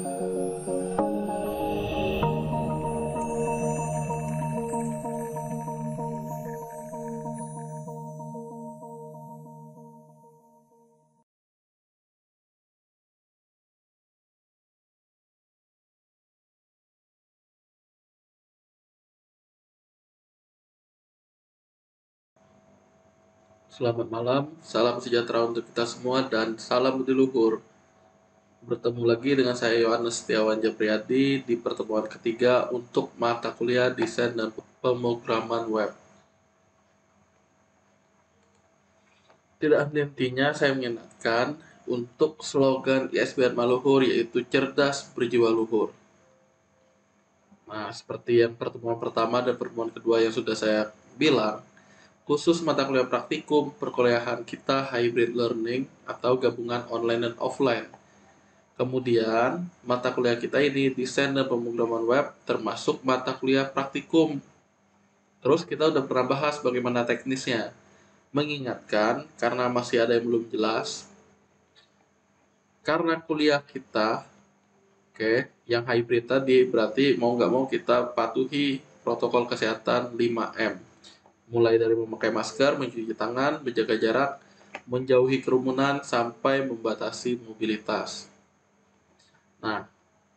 Selamat malam, salam sejahtera untuk kita semua dan salam leluhur. Bertemu lagi dengan saya Yohanes Setiawan Japriyadi di pertemuan ketiga untuk mata kuliah desain dan pemrograman web. Tidak henti-hentinya saya mengingatkan untuk slogan ISBN Maluhur, yaitu cerdas berjiwa luhur. Nah, seperti yang pertemuan pertama dan pertemuan kedua yang sudah saya bilang, khusus mata kuliah praktikum, perkuliahan kita hybrid learning atau gabungan online dan offline. Kemudian, mata kuliah kita ini desain dan pemrograman web termasuk mata kuliah praktikum. Terus kita udah pernah bahas bagaimana teknisnya. Mengingatkan, karena masih ada yang belum jelas, karena kuliah kita, yang hybrid tadi berarti mau nggak mau kita patuhi protokol kesehatan 5M. Mulai dari memakai masker, mencuci tangan, menjaga jarak, menjauhi kerumunan, sampai membatasi mobilitas. Nah,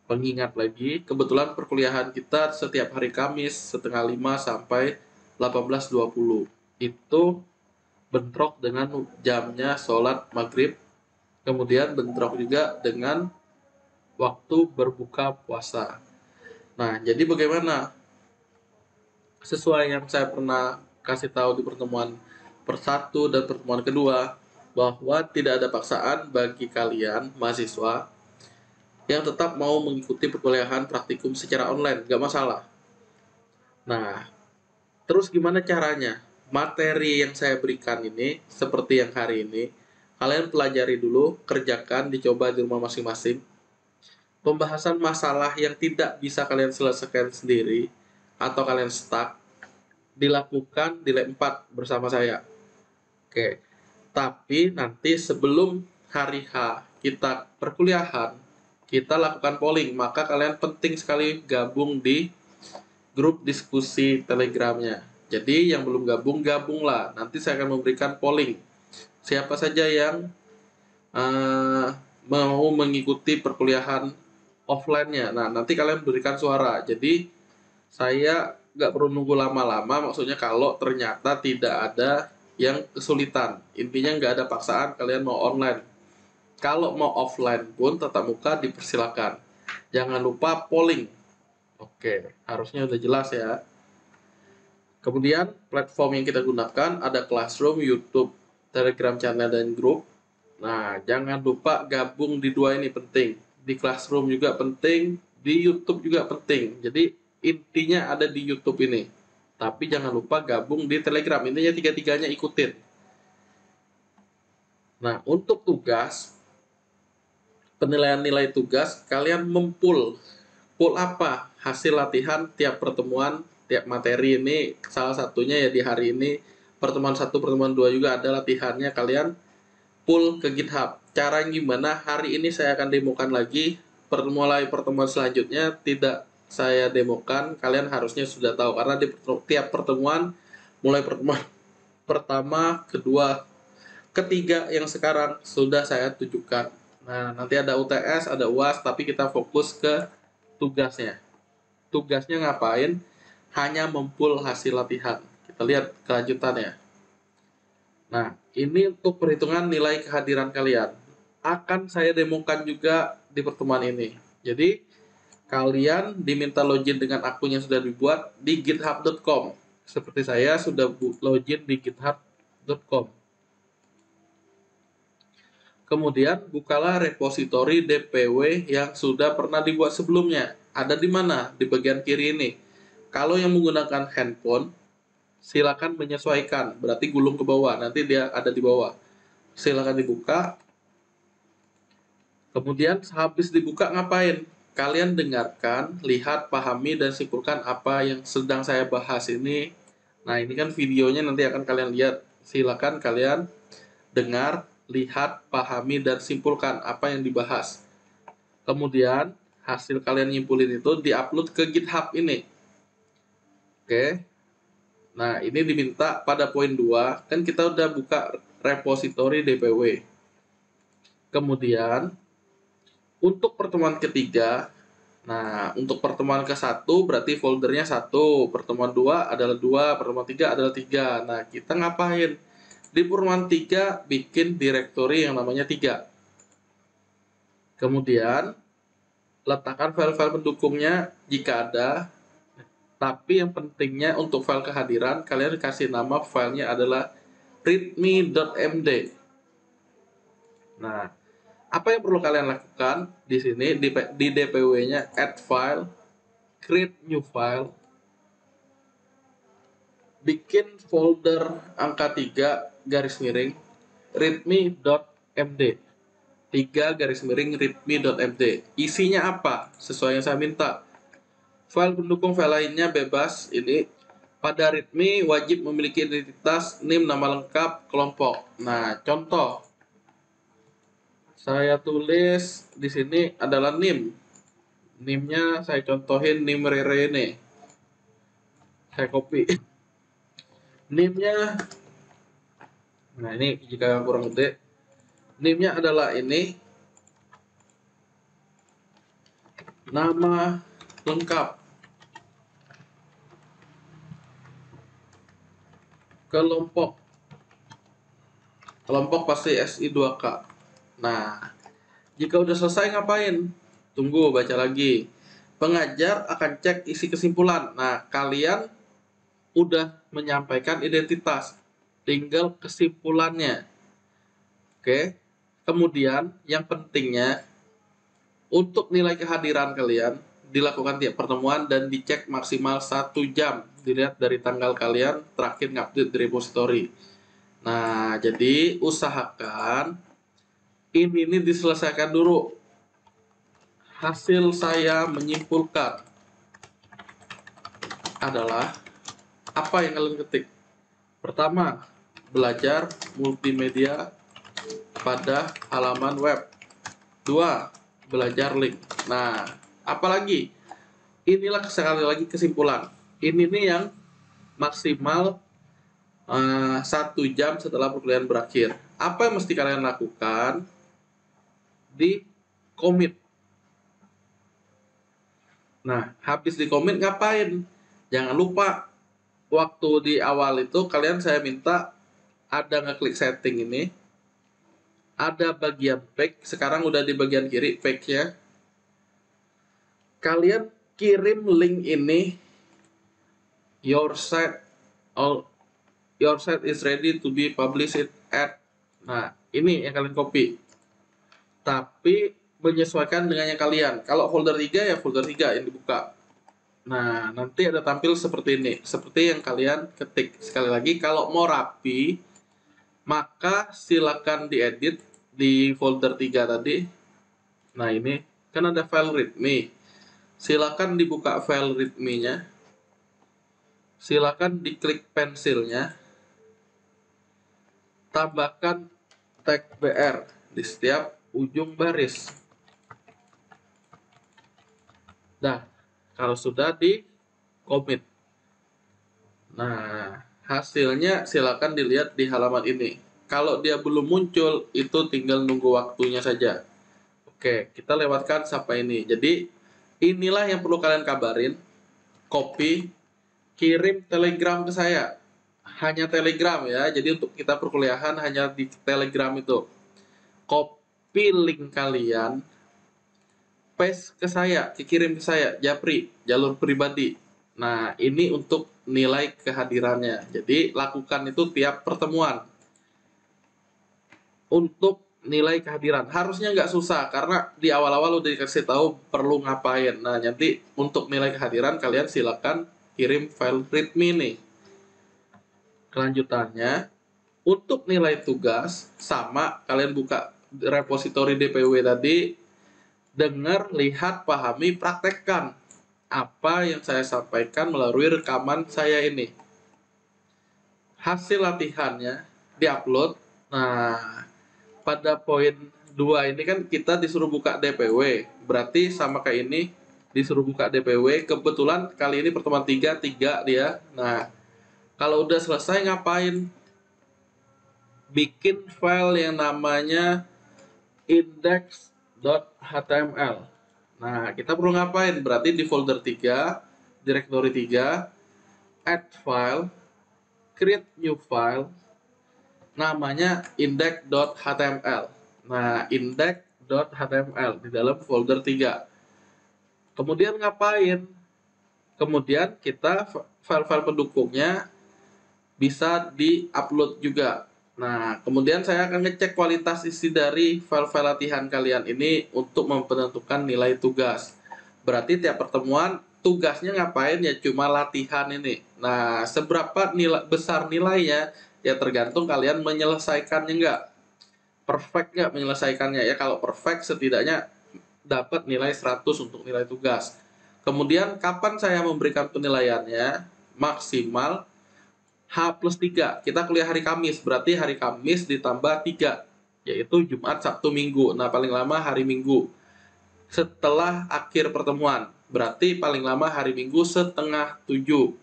pengingat lagi, kebetulan perkuliahan kita setiap hari Kamis setengah 5 sampai 18.20. Itu bentrok dengan jamnya sholat maghrib, kemudian bentrok juga dengan waktu berbuka puasa. Nah, jadi bagaimana? Sesuai yang saya pernah kasih tahu di pertemuan persatu dan pertemuan kedua, bahwa tidak ada paksaan bagi kalian mahasiswa yang tetap mau mengikuti perkuliahan praktikum secara online, nggak masalah. Nah, terus gimana caranya? Materi yang saya berikan ini, seperti yang hari ini, kalian pelajari dulu, kerjakan, dicoba di rumah masing-masing. Pembahasan masalah yang tidak bisa kalian selesaikan sendiri, atau kalian stuck, dilakukan di lab 4 bersama saya. Oke, tapi nanti sebelum hari H kita perkuliahan, kita lakukan polling, maka kalian penting sekali gabung di grup diskusi Telegramnya. Jadi yang belum gabung, gabunglah. Nanti saya akan memberikan polling. Siapa saja yang mau mengikuti perkuliahan offline-nya. Nah, nanti kalian berikan suara. Jadi saya nggak perlu nunggu lama-lama. Maksudnya kalau ternyata tidak ada yang kesulitan. Intinya nggak ada paksaan kalian mau online. Kalau mau offline pun tatap muka dipersilakan. Jangan lupa polling. Oke, harusnya udah jelas ya. Kemudian platform yang kita gunakan ada Classroom, YouTube, Telegram channel, dan grup. Nah, jangan lupa gabung di dua ini penting. Di Classroom juga penting, di YouTube juga penting. Jadi intinya ada di YouTube ini. Tapi jangan lupa gabung di Telegram. Intinya tiga-tiganya ikutin. Nah, untuk tugas, penilaian nilai tugas, kalian mempul. Pool apa? Hasil latihan tiap pertemuan, tiap materi ini, salah satunya ya di hari ini, pertemuan 1, pertemuan 2 juga ada latihannya, kalian pool ke GitHub. Cara gimana? Hari ini saya akan demokan lagi, pertemuan selanjutnya tidak saya demokan, kalian harusnya sudah tahu, karena di tiap pertemuan, mulai pertemuan pertama, kedua, ketiga yang sekarang sudah saya tunjukkan. Nah, nanti ada UTS, ada UAS, tapi kita fokus ke tugasnya. Tugasnya ngapain? Hanya mempul hasil latihan. Kita lihat kelanjutannya. Nah, ini untuk perhitungan nilai kehadiran kalian. Akan saya demokan juga di pertemuan ini. Jadi, kalian diminta login dengan akun yang sudah dibuat di github.com. Seperti saya sudah login di github.com. Kemudian bukalah repositori DPW yang sudah pernah dibuat sebelumnya. Ada di mana? Di bagian kiri ini. Kalau yang menggunakan handphone, silakan menyesuaikan. Berarti gulung ke bawah. Nanti dia ada di bawah. Silakan dibuka. Kemudian habis dibuka ngapain? Kalian dengarkan, lihat, pahami, dan simpulkan apa yang sedang saya bahas ini. Nah, ini kan videonya nanti akan kalian lihat. Silakan kalian dengar, lihat, pahami, dan simpulkan apa yang dibahas. Kemudian, hasil kalian nyimpulin itu diupload ke GitHub ini. Oke. Nah, ini diminta pada poin 2, kan kita udah buka repository DPW. Kemudian, untuk pertemuan ketiga, nah, untuk pertemuan ke-1 berarti foldernya 1, pertemuan 2 adalah 2, pertemuan 3 adalah 3. Nah, kita ngapain? Di pertemuan 3 bikin directory yang namanya 3. Kemudian, letakkan file-file pendukungnya jika ada. Tapi yang pentingnya untuk file kehadiran, kalian kasih nama filenya adalah readme.md. Nah, apa yang perlu kalian lakukan di sini di DPW-nya add file, create new file, bikin folder angka 3 garis miring readme.md. 3 garis miring readme.md. Isinya apa? Sesuai yang saya minta. File pendukung file lainnya bebas. Ini pada readme wajib memiliki identitas NIM nama lengkap kelompok. Nah, contoh saya tulis di sini adalah NIM. NIM-nya saya contohin NIM Rere ini. Saya copy. NIM-nya, nah ini jika kurang gede. NIM-nya adalah ini. Nama lengkap kelompok pasti SI2K. Nah, jika udah selesai ngapain? Tunggu, baca lagi. Pengajar akan cek isi kesimpulan. Nah, kalian udah menyampaikan identitas, tinggal kesimpulannya. Oke. Kemudian yang pentingnya untuk nilai kehadiran kalian dilakukan tiap pertemuan dan dicek maksimal 1 jam. Dilihat dari tanggal kalian terakhir ngupdate di repository. Nah, jadi usahakan ini diselesaikan dulu. Hasil saya menyimpulkan adalah apa yang kalian ketik. Pertama, belajar multimedia pada halaman web. 2, belajar link. Nah, apalagi? Inilah sekali lagi kesimpulan. Ini nih yang maksimal 1 jam setelah perkuliahan berakhir. Apa yang mesti kalian lakukan? Di commit. Nah, habis di commit ngapain? Jangan lupa, waktu di awal itu kalian saya minta ada ngeklik setting ini. Ada bagian fake, sekarang udah di bagian kiri fake-nya. Kalian kirim link ini, your site is ready to be published at. Nah, ini yang kalian copy. Tapi menyesuaikan dengan yang kalian. Kalau folder 3 ya folder 3 yang dibuka. Nah, nanti ada tampil seperti ini. Seperti yang kalian ketik. Sekali lagi, kalau mau rapi, maka silakan diedit di folder 3 tadi. Nah, ini kan ada file readme. Silakan dibuka file readme-nya. Silakan diklik pensilnya. Tambahkan tag BR di setiap ujung baris. Nah, kalau sudah di commit. Nah, hasilnya silakan dilihat di halaman ini. Kalau dia belum muncul, itu tinggal nunggu waktunya saja. Oke, kita lewatkan sampai ini. Jadi, inilah yang perlu kalian kabarin. Copy, kirim telegram ke saya. Hanya telegram ya. Jadi untuk kita perkuliahan hanya di telegram itu. Copy link kalian, paste ke saya, kirim ke saya, Japri, jalur pribadi. Nah, ini untuk nilai kehadirannya. Jadi, lakukan itu tiap pertemuan. Untuk nilai kehadiran. Harusnya nggak susah, karena di awal-awal udah dikasih tahu perlu ngapain. Nah, nanti untuk nilai kehadiran, kalian silakan kirim file readme nih. Kelanjutannya, untuk nilai tugas, sama, kalian buka repository DPW tadi, dengar, lihat, pahami, praktekkan apa yang saya sampaikan melalui rekaman saya ini. Hasil latihannya diupload. Nah, pada poin 2 ini kan kita disuruh buka DPW, berarti sama kayak ini disuruh buka DPW. Kebetulan kali ini pertemuan 3 dia. Nah, kalau udah selesai ngapain? Bikin file yang namanya index.html. Nah, kita perlu ngapain? Berarti di folder 3, directory 3, add file, create new file, namanya index.html. Nah, index.html di dalam folder 3. Kemudian ngapain? Kemudian kita file-file pendukungnya bisa di-upload juga. Nah, kemudian saya akan ngecek kualitas isi dari file-file latihan kalian ini untuk menentukan nilai tugas. Berarti tiap pertemuan tugasnya ngapain ya, cuma latihan ini. Nah, seberapa besar nilainya ya tergantung kalian menyelesaikannya nggak. Perfect nggak menyelesaikannya ya. Kalau perfect setidaknya dapat nilai 100 untuk nilai tugas. Kemudian kapan saya memberikan penilaiannya? Maksimal H+3. Kita kuliah hari Kamis, berarti hari Kamis ditambah 3, yaitu Jumat, Sabtu, Minggu. Nah, paling lama hari Minggu setelah akhir pertemuan, berarti paling lama hari Minggu setengah 7.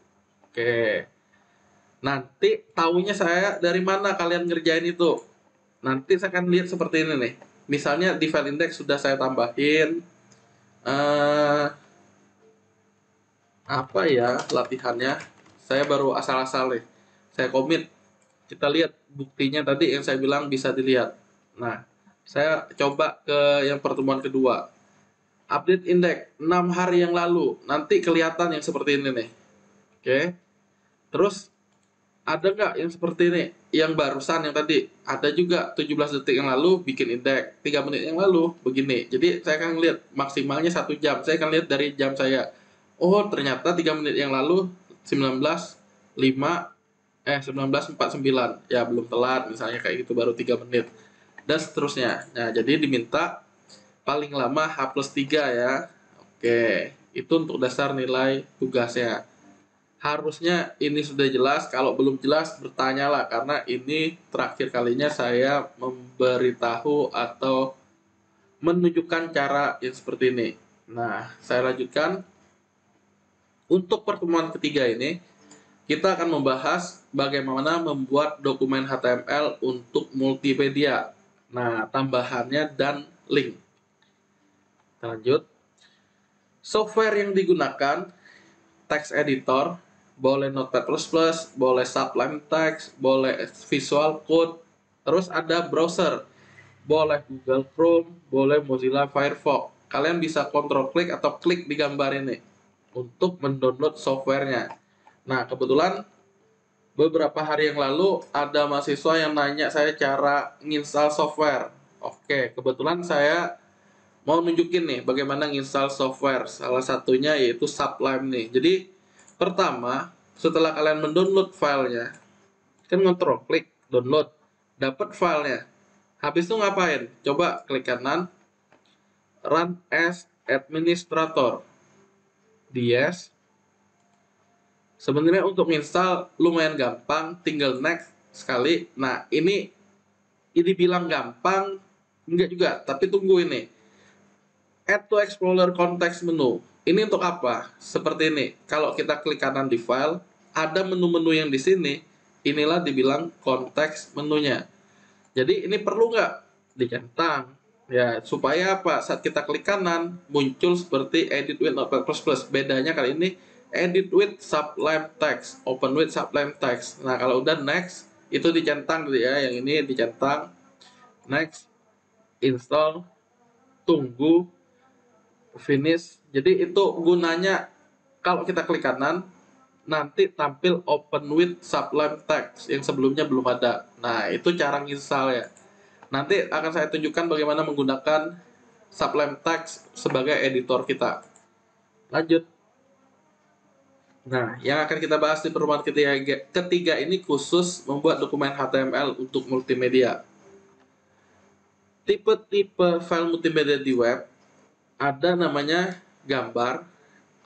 Oke. Nanti tahunya saya dari mana kalian ngerjain itu? Nanti saya akan lihat seperti ini nih. Misalnya di file index sudah saya tambahin apa ya latihannya. Saya baru asal-asal nih. Saya komit. Kita lihat buktinya tadi yang saya bilang bisa dilihat. Nah, saya coba ke yang pertemuan kedua. Update index 6 hari yang lalu. Nanti kelihatan yang seperti ini nih. Oke. Terus ada nggak yang seperti ini? Yang barusan yang tadi. Ada juga 17 detik yang lalu bikin indeks. 3 menit yang lalu begini. Jadi saya akan lihat maksimalnya 1 jam. Saya akan lihat dari jam saya. Oh, ternyata 3 menit yang lalu 19.49. Ya, belum telat misalnya kayak gitu, baru 3 menit. Dan seterusnya. Nah, jadi diminta paling lama H+3 ya. Oke, itu untuk dasar nilai tugasnya. Harusnya ini sudah jelas. Kalau belum jelas, bertanyalah, karena ini terakhir kalinya saya memberitahu atau menunjukkan cara yang seperti ini. Nah, saya lanjutkan. Untuk pertemuan ketiga ini, kita akan membahas bagaimana membuat dokumen HTML untuk multimedia. Nah, tambahannya dan link. Kita lanjut. Software yang digunakan, text editor, boleh Notepad++, boleh Sublime Text, boleh Visual Code, terus ada browser, boleh Google Chrome, boleh Mozilla Firefox. Kalian bisa kontrol klik atau klik di gambar ini untuk mendownload softwarenya. Nah, kebetulan beberapa hari yang lalu ada mahasiswa yang nanya saya cara nginstal software. Oke, kebetulan saya mau nunjukin nih bagaimana nginstal software. Salah satunya yaitu Sublime nih. Jadi pertama, setelah kalian mendownload filenya, kan kontrol klik download, dapat filenya. Habis itu ngapain? Coba klik kanan, run as administrator. Yes. Sebenarnya untuk install lumayan gampang, tinggal next sekali. Nah, ini bilang gampang, enggak juga, tapi tunggu ini. Add to Explorer context menu. Ini untuk apa? Seperti ini. Kalau kita klik kanan di file, ada menu-menu yang di sini. Inilah dibilang konteks menunya. Jadi ini perlu nggak dicentang? Ya, supaya apa? Saat kita klik kanan, muncul seperti Edit with Notepad++. Bedanya kali ini Edit with Sublime Text, Open with Sublime Text. Nah, kalau udah next, itu dicentang gitu ya. Yang ini dicentang. Next, install, tunggu, finish. Jadi itu gunanya kalau kita klik kanan, nanti tampil Open with Sublime Text yang sebelumnya belum ada. Nah, itu cara nginstal ya. Nanti akan saya tunjukkan bagaimana menggunakan Sublime Text sebagai editor kita. Lanjut. Nah, yang akan kita bahas di pertemuan ketiga ini khusus membuat dokumen HTML untuk multimedia. Tipe-tipe file multimedia di web ada namanya gambar,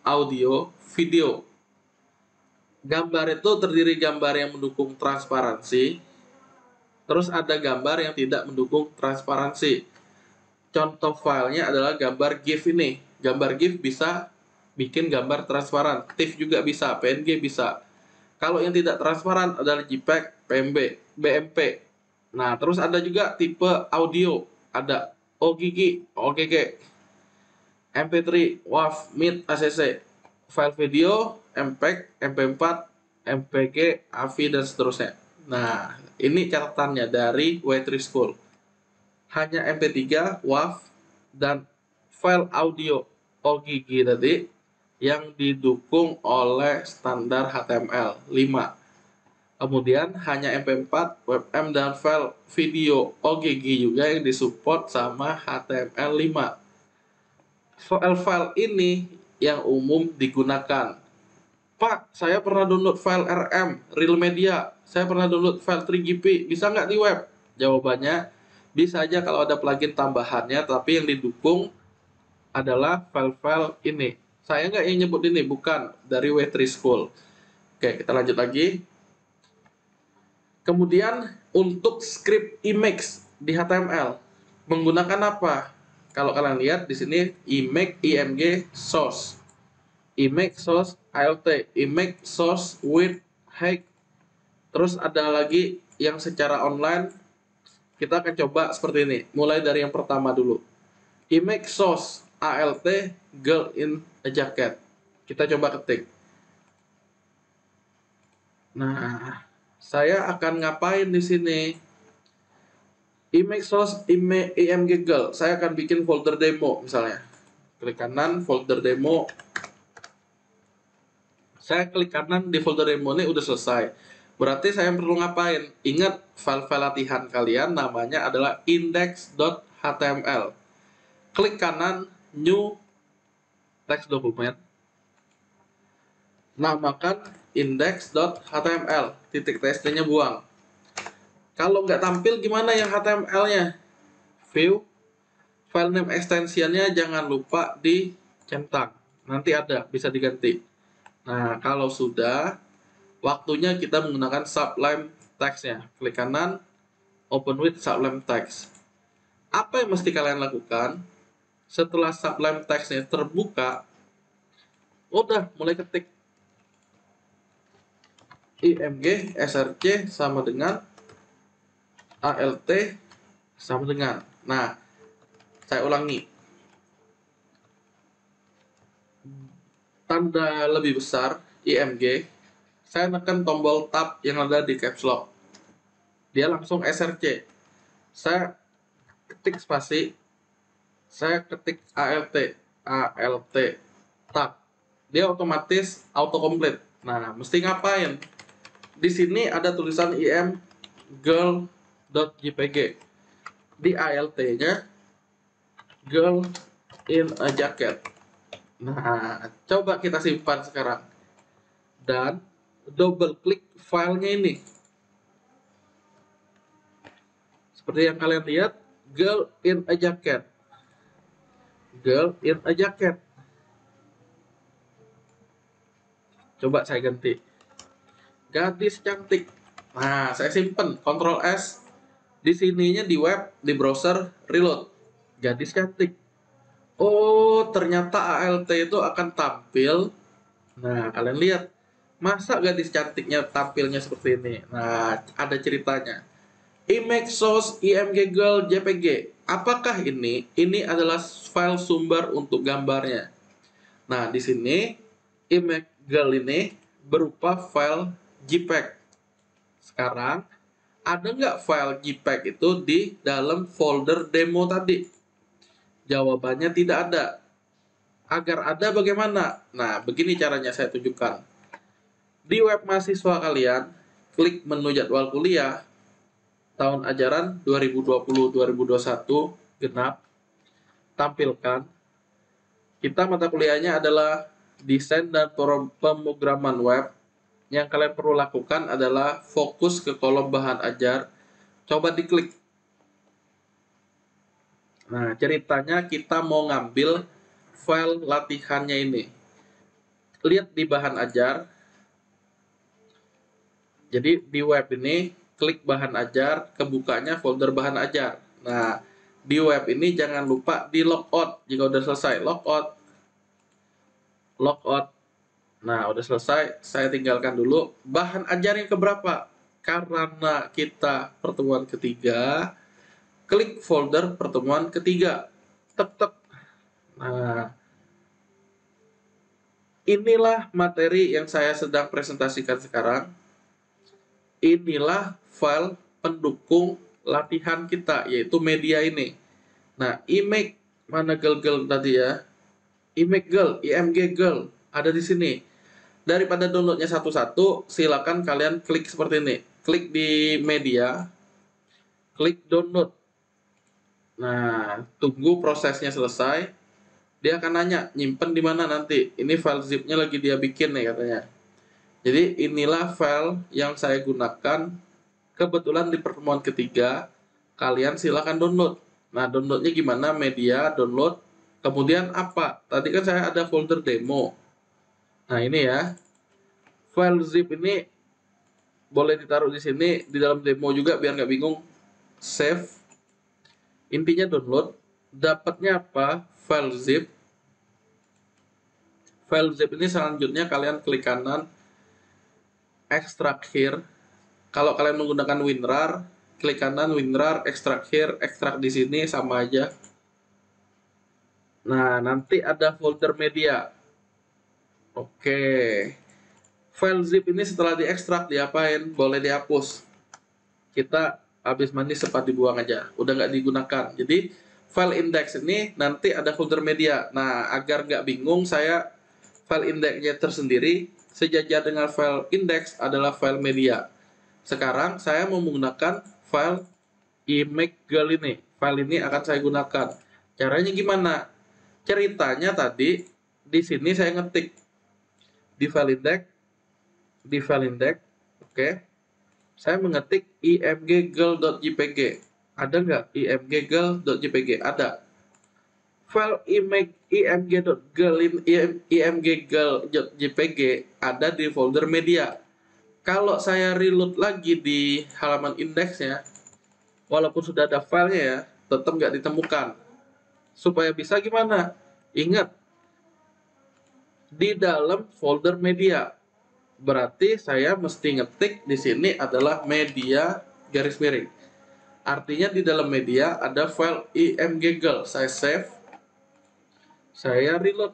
audio, video. Gambar itu terdiri gambar yang mendukung transparansi, terus ada gambar yang tidak mendukung transparansi. contoh filenya adalah gambar GIF ini. Gambar GIF bisa bikin gambar transparan, TIFF juga bisa, PNG bisa. Kalau yang tidak transparan adalah JPEG, PMB, BMP. Nah, terus ada juga tipe audio, ada OGG, OGG, MP3, WAV, MID, ACC. File video, MPEG, MP4, MPG, AVI, dan seterusnya. Nah, ini catatannya dari W3 School. Hanya MP3, WAV, dan file audio OGG tadi yang didukung oleh standar HTML 5. Kemudian hanya MP4, WebM, dan file video OGG juga yang disupport sama HTML 5. File-file ini yang umum digunakan. Pak, saya pernah download file RM, Real Media. Saya pernah download file 3GP. Bisa nggak di web? Jawabannya, bisa aja kalau ada plugin tambahannya, tapi yang didukung adalah file-file ini. Saya nggak yang nyebut ini, bukan dari W3 School. Oke, kita lanjut lagi. Kemudian untuk script image di HTML menggunakan apa? Kalau kalian lihat di sini image img source, image source alt, image source with height. Terus ada lagi yang secara online. Kita akan coba seperti ini. Mulai dari yang pertama dulu. Image source alt girl in a jacket. Kita coba ketik. Nah, saya akan ngapain di sini? Image source img girl. Saya akan bikin folder demo misalnya. Klik kanan folder demo. Saya klik kanan di folder demo ini udah selesai. Berarti saya perlu ngapain? Ingat file-file latihan kalian namanya adalah index.html. Klik kanan new text document. Namakan index.html. Titik txt-nya buang. Kalau nggak tampil gimana yang HTML-nya? View, file name extension-nya jangan lupa dicentang. Nanti ada, bisa diganti. Nah, kalau sudah, waktunya kita menggunakan Sublime Text-nya. Klik kanan, open with Sublime Text. Apa yang mesti kalian lakukan? Setelah Sublime Text-nya terbuka, udah mulai ketik. IMG SRC sama dengan ALT sama dengan. Nah, saya ulangi. Tanda lebih besar IMG, saya tekan tombol tab yang ada di caps lock. Dia langsung SRC. Saya ketik spasi, saya ketik ALT, ALT tab. Dia otomatis autocomplete. Nah, mesti ngapain? Di sini ada tulisan im girl.jpg. Di ALT-nya girl in a jacket. Nah, coba kita simpan sekarang. Dan double klik filenya ini. Seperti yang kalian lihat, girl in a jacket. Girl in a jacket. Coba saya ganti. Gadis cantik. Nah, saya simpen Ctrl S. Di sininya di web, di browser, reload. Gadis cantik. Oh, ternyata ALT itu akan tampil. Nah, kalian lihat. Masa gadis cantiknya tampilnya seperti ini? Nah, ada ceritanya. Image source img girl jpg. Apakah ini? Ini adalah file sumber untuk gambarnya. Nah, di sini image girl ini berupa file JPEG. Sekarang, ada nggak file JPEG itu di dalam folder demo tadi? Jawabannya tidak ada. Agar ada bagaimana? Nah, begini caranya saya tunjukkan. Di web mahasiswa kalian, klik menu jadwal kuliah, tahun ajaran 2020-2021 genap, tampilkan. Kita mata kuliahnya adalah desain dan pemrograman web. Yang kalian perlu lakukan adalah fokus ke kolom bahan ajar. Coba diklik. Nah, ceritanya kita mau ngambil file latihannya ini. Lihat di bahan ajar. Jadi di web ini, klik bahan ajar, kebukanya folder bahan ajar. Nah, Di web ini jangan lupa di logout. Jika udah selesai logout, logout. Nah, udah selesai, saya tinggalkan dulu. Bahan ajarnya keberapa? Karena kita pertemuan ketiga, klik folder pertemuan ketiga. Tek. Nah, inilah materi yang saya sedang presentasikan sekarang. Inilah file pendukung latihan kita, yaitu media ini. Nah, image mana girl tadi ya? Image girl, IMG girl ada di sini. Daripada downloadnya satu-satu, silakan kalian klik seperti ini. Klik di media, klik download. Nah, tunggu prosesnya selesai. Dia akan nanya, nyimpen di mana nanti. Ini file zipnya lagi dia bikin nih katanya. Jadi inilah file yang saya gunakan. Kebetulan di pertemuan ketiga, kalian silakan download. Nah, downloadnya gimana? Media, download. Kemudian apa? Tadi kan saya ada folder demo. Nah, ini ya. File zip ini boleh ditaruh di sini, di dalam demo juga biar nggak bingung. Save. Intinya download. Dapatnya apa? File zip. File zip ini selanjutnya kalian klik kanan, extract here. Kalau kalian menggunakan WinRAR, klik kanan WinRAR, extract here, extract di sini sama aja. Nah, nanti ada folder media. Oke. File zip ini setelah diekstrak diapain? Boleh dihapus. Kita habis mandi sempat dibuang aja, udah nggak digunakan. Jadi file index ini nanti ada folder media. Nah, agar nggak bingung, saya file indexnya tersendiri, sejajar dengan file index adalah file media. Sekarang saya mau menggunakan file image girl ini. File ini akan saya gunakan. Caranya gimana? Ceritanya tadi di sini saya ngetik di file index, oke. Saya mengetik imggirl.jpg. Ada nggak imggirl.jpg? Ada. File imggirl.jpg ada di folder media. Kalau saya reload lagi di halaman indeksnya, walaupun sudah ada filenya ya, tetap nggak ditemukan. Supaya bisa gimana? Ingat, di dalam folder media. Berarti saya mesti ngetik di sini adalah media garis miring. Artinya di dalam media ada file imggirl. Saya save, saya reload,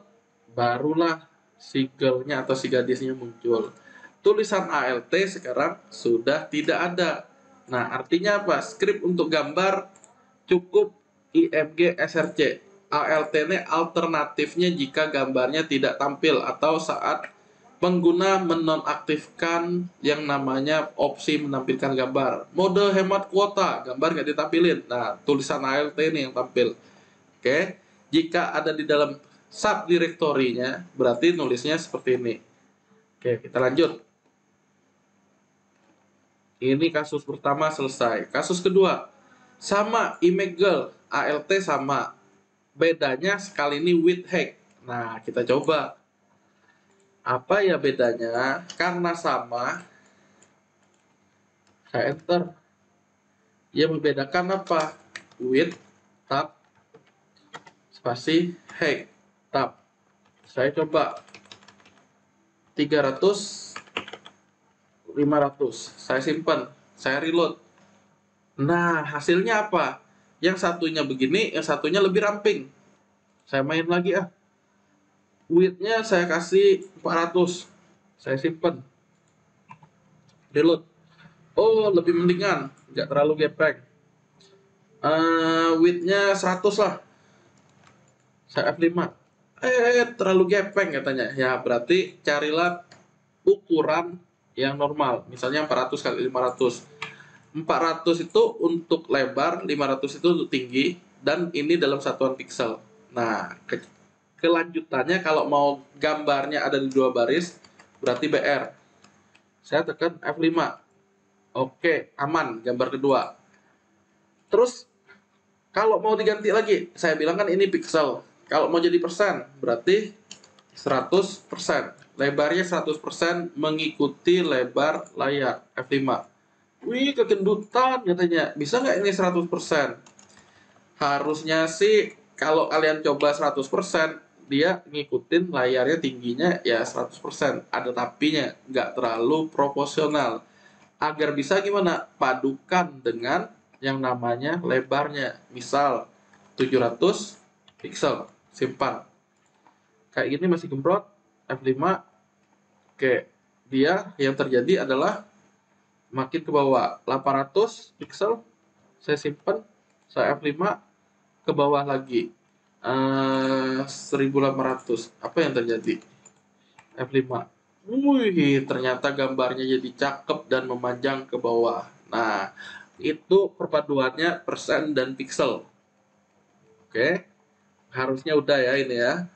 barulah si girl-nya atau si gadisnya muncul. Tulisan ALT sekarang sudah tidak ada. Nah, artinya apa? Script untuk gambar cukup img src. ALT ini alternatifnya jika gambarnya tidak tampil atau saat pengguna menonaktifkan yang namanya opsi menampilkan gambar. Mode hemat kuota, gambar nggak ditampilin. Nah, tulisan ALT ini yang tampil. Oke, jika ada di dalam subdirektorinya, berarti nulisnya seperti ini. Oke, kita lanjut. Ini kasus pertama selesai. Kasus kedua, sama image girl, ALT sama. Bedanya sekali ini with hack. Nah, kita coba. Apa ya bedanya? Karena sama, saya enter. Yang membedakan apa? With, tab, spasi, hack, tab. Saya coba 300, 500. Saya simpan, saya reload. Nah, hasilnya apa? Yang satunya begini, yang satunya lebih ramping. Saya main lagi ah. Width-nya saya kasih 400. Saya simpan. Reload. Oh, lebih mendingan, nggak terlalu geprek. Width-nya 100 lah. Saya F5. Terlalu gepeng katanya. Ya, berarti carilah ukuran yang normal. Misalnya 400 kali 500. 400 itu untuk lebar, 500 itu untuk tinggi, dan ini dalam satuan pixel. Nah, kelanjutannya kalau mau gambarnya ada di dua baris, berarti BR. Saya tekan F5. Oke, aman, gambar kedua. Terus, kalau mau diganti lagi, saya bilang kan ini pixel. Kalau mau jadi persen, berarti 100%. Lebarnya 100% mengikuti lebar layar. F5. Wih, kegendutan katanya. Bisa nggak ini 100%? Harusnya sih kalau kalian coba 100%, dia ngikutin layarnya tingginya ya 100%. Ada tapinya, nggak terlalu proporsional. Agar bisa gimana? Padukan dengan yang namanya lebarnya. Misal 700 pixel, simpan. Kayak gini masih gemprot, F5. Oke, dia yang terjadi adalah makin ke bawah. 800 pixel, saya simpan, saya F5, ke bawah lagi. 1800. Apa yang terjadi? F5. Wih, ternyata gambarnya jadi cakep dan memanjang ke bawah. Nah, itu perpaduannya persen dan pixel. Oke, harusnya udah ya ini ya.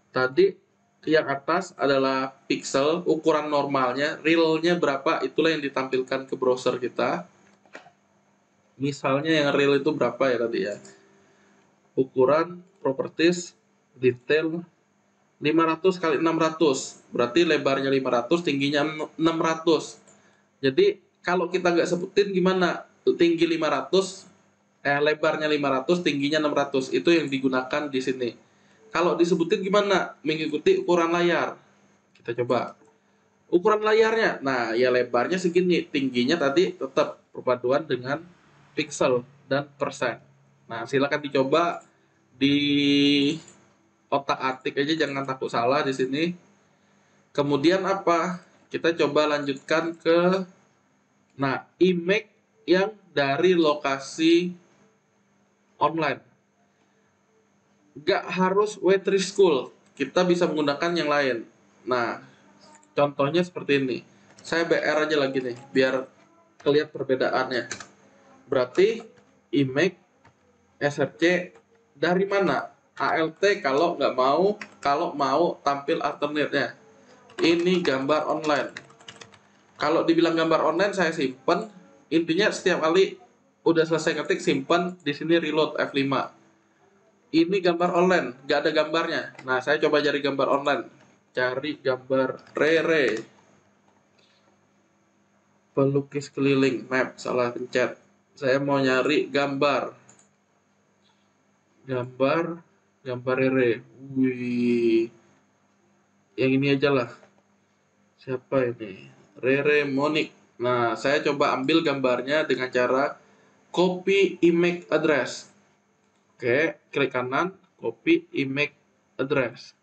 Tadi yang atas adalah pixel, ukuran normalnya, realnya berapa, itulah yang ditampilkan ke browser kita. Misalnya yang real itu berapa ya tadi ya? Ukuran, properties, detail, 500 kali 600, berarti lebarnya 500, tingginya 600. Jadi kalau kita nggak sebutin gimana? Tinggi 500, lebarnya 500, tingginya 600, itu yang digunakan di sini. Kalau disebutin gimana? Mengikuti ukuran layar. Kita coba. Ukuran layarnya, nah ya lebarnya segini, tingginya tadi tetap perpaduan dengan pixel dan persen. Nah silakan dicoba di otak-atik aja, jangan takut salah di sini. Kemudian apa? Kita coba lanjutkan ke image yang dari lokasi online. Nggak harus W3 School, kita bisa menggunakan yang lain. Nah, contohnya seperti ini. Saya BR aja lagi nih, biar kelihatan perbedaannya. Berarti image SRC dari mana? ALT kalau mau tampil alternate-nya. Ini gambar online. Kalau dibilang gambar online saya simpen, intinya setiap kali udah selesai ketik simpen, di sini reload F5. Ini gambar online, nggak ada gambarnya. Nah, saya coba cari gambar online. Cari gambar Rere. Pelukis keliling, map, salah pencet. Saya mau nyari gambar. Gambar Rere. Wih. Yang ini aja lah. Siapa ini? Rere Monik. Nah, saya coba ambil gambarnya dengan cara copy image address. Oke, klik kanan, copy image address.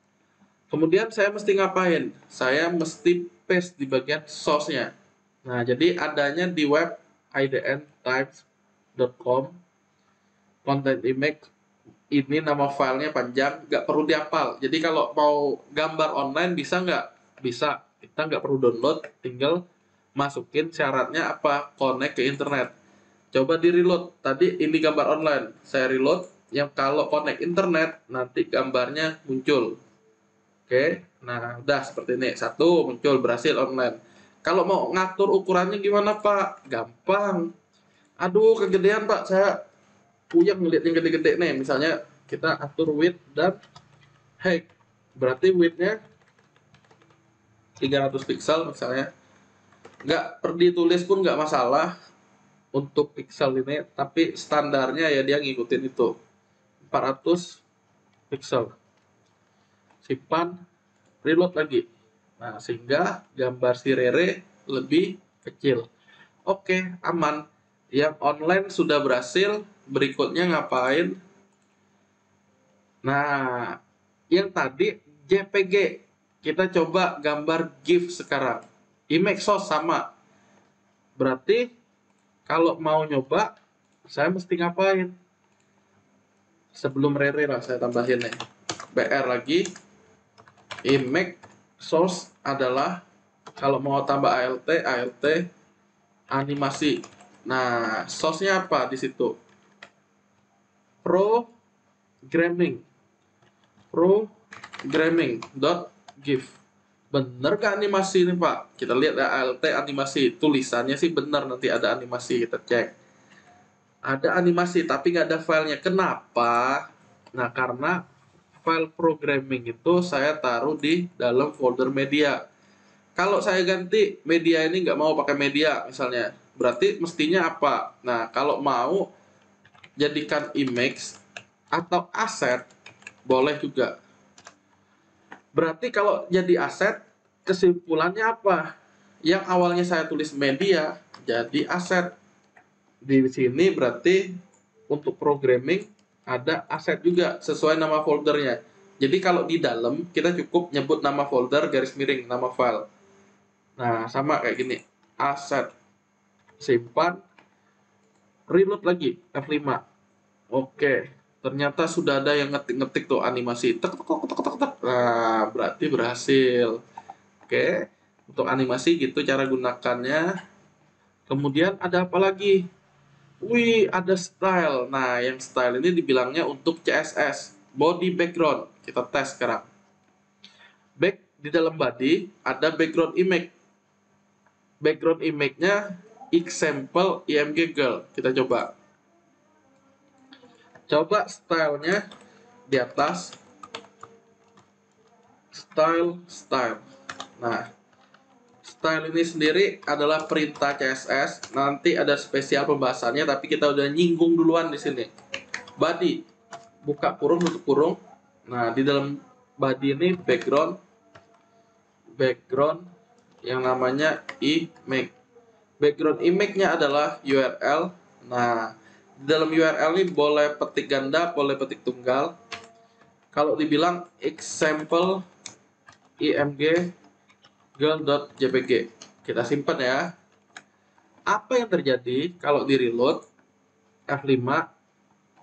Kemudian saya mesti ngapain? Saya mesti paste di bagian source-nya. Nah, jadi adanya di web idntypes.com, content image, ini nama filenya panjang, nggak perlu dihafal. Jadi kalau mau gambar online bisa nggak? Bisa. Kita nggak perlu download, tinggal masukin syaratnya apa, connect ke internet. Coba di reload. Tadi ini gambar online, saya reload. Yang kalau connect internet nanti gambarnya muncul. Oke, nah udah seperti ini. Satu muncul, berhasil online. Kalau mau ngatur ukurannya gimana Pak? Gampang. Aduh kegedean Pak, saya puyeng ngeliat yang gede-gede nih. Misalnya kita atur width dan height. Berarti widthnya 300 pixel misalnya. Nggak perlu ditulis pun nggak masalah untuk pixel ini, tapi standarnya ya dia ngikutin itu 400 pixel. Simpan, reload lagi. Nah, sehingga gambar si Rere lebih kecil. Oke, aman. Yang online sudah berhasil, berikutnya ngapain? Nah, yang tadi JPG, kita coba gambar GIF sekarang. Image source sama. Berarti kalau mau nyoba, saya mesti ngapain? Sebelum Rere lah saya tambahin nih. BR lagi. Image source adalah kalau mau tambah ALT animasi. Nah, source-nya apa di situ? Programming.gif. Bener gak animasi ini Pak? Kita lihat ya, ALT animasi. Tulisannya sih bener, nanti ada animasi, kita cek. Ada animasi tapi nggak ada filenya. Kenapa? Nah, karena file programming itu saya taruh di dalam folder media. Kalau saya ganti media ini nggak mau pakai media misalnya, berarti mestinya apa? Nah, kalau mau jadikan image atau aset, boleh juga. Berarti kalau jadi aset, kesimpulannya apa? Yang awalnya saya tulis media, jadi aset. Di sini berarti untuk programming ada aset juga sesuai nama foldernya. Jadi kalau di dalam kita cukup nyebut nama folder garis miring nama file. Nah, sama kayak gini. Aset, simpan, reload lagi F5. Oke, ternyata sudah ada yang ngetik-ngetik tuh animasi. Tek tek tek tek tek tek. Nah, berarti berhasil. Oke, untuk animasi gitu cara gunakannya. Kemudian ada apa lagi? Wih, ada style. Nah, yang style ini dibilangnya untuk CSS, body background. Kita tes sekarang. Back di dalam body ada background image. Background image-nya example img girl. Kita coba. Coba stylenya di atas. Style. Nah, style ini sendiri adalah perintah CSS. Nanti ada spesial pembahasannya, tapi kita udah nyinggung duluan di sini. Body, buka kurung, tutup kurung. Nah, di dalam body ini background yang namanya image. Background image-nya adalah URL. Nah, di dalam URL ini boleh petik ganda, boleh petik tunggal. Kalau dibilang example img girl.jpg, kita simpan ya. Apa yang terjadi kalau di reload F5?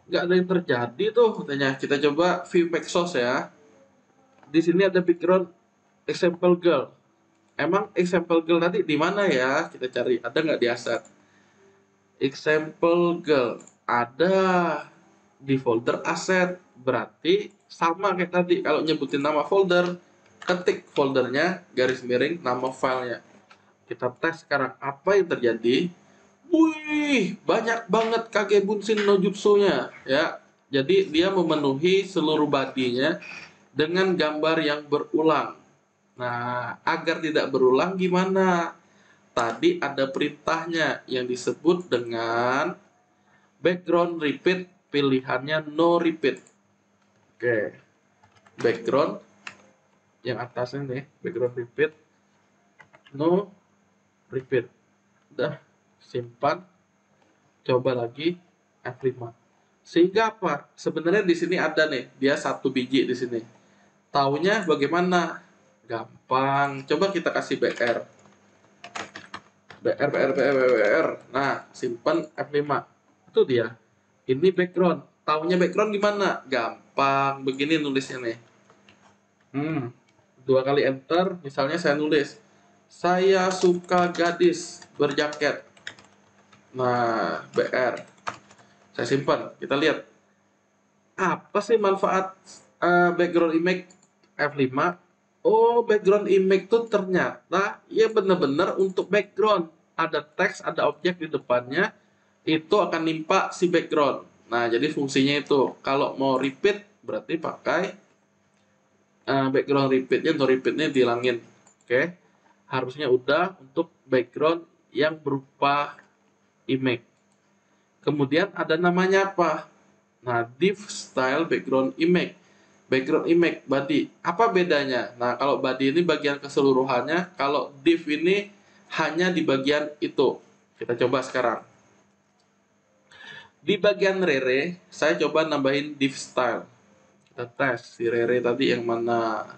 Nggak ada yang terjadi tuh katanya. Kita coba view page source ya. Di sini ada background example girl. Emang example girl tadi di mana ya? Kita cari, ada nggak di aset? Example girl ada di folder aset. Berarti sama kayak tadi. Kalau nyebutin nama folder, ketik foldernya, garis miring, nama filenya. Kita tes sekarang apa yang terjadi. Wih, banyak banget Kage Bunshin no Jutsu-nya ya. Jadi dia memenuhi seluruh bodinya dengan gambar yang berulang. Nah, agar tidak berulang gimana? Tadi ada perintahnya yang disebut dengan background repeat, pilihannya no repeat. Oke, background yang atasnya nih, background repeat, no repeat. Udah, simpan, coba lagi F5. Sehingga apa? Sebenarnya di sini ada nih, dia satu biji di sini. Taunya bagaimana? Gampang. Coba kita kasih BR. BR. Nah, simpan F5. Itu dia. Ini background. Taunya background gimana? Gampang. Begini nulisnya nih. Dua kali enter. Misalnya saya nulis, saya suka gadis berjaket. Nah, BR. Saya simpan. Kita lihat. Apa sih manfaat background image F5? Oh, background image tuh ternyata ya benar-benar untuk background. Ada teks, ada objek di depannya, itu akan nimpa si background. Nah, jadi fungsinya itu. Kalau mau repeat, berarti pakai background repeatnya, no repeatnya dihilangin. Oke, harusnya udah untuk background yang berupa image. Kemudian ada namanya apa? Nah, div style background image. Background image body. Apa bedanya? Nah, kalau body ini bagian keseluruhannya, kalau div ini hanya di bagian itu. Kita coba sekarang. Di bagian rere, saya coba nambahin div style. Kita tes si rere tadi yang mana.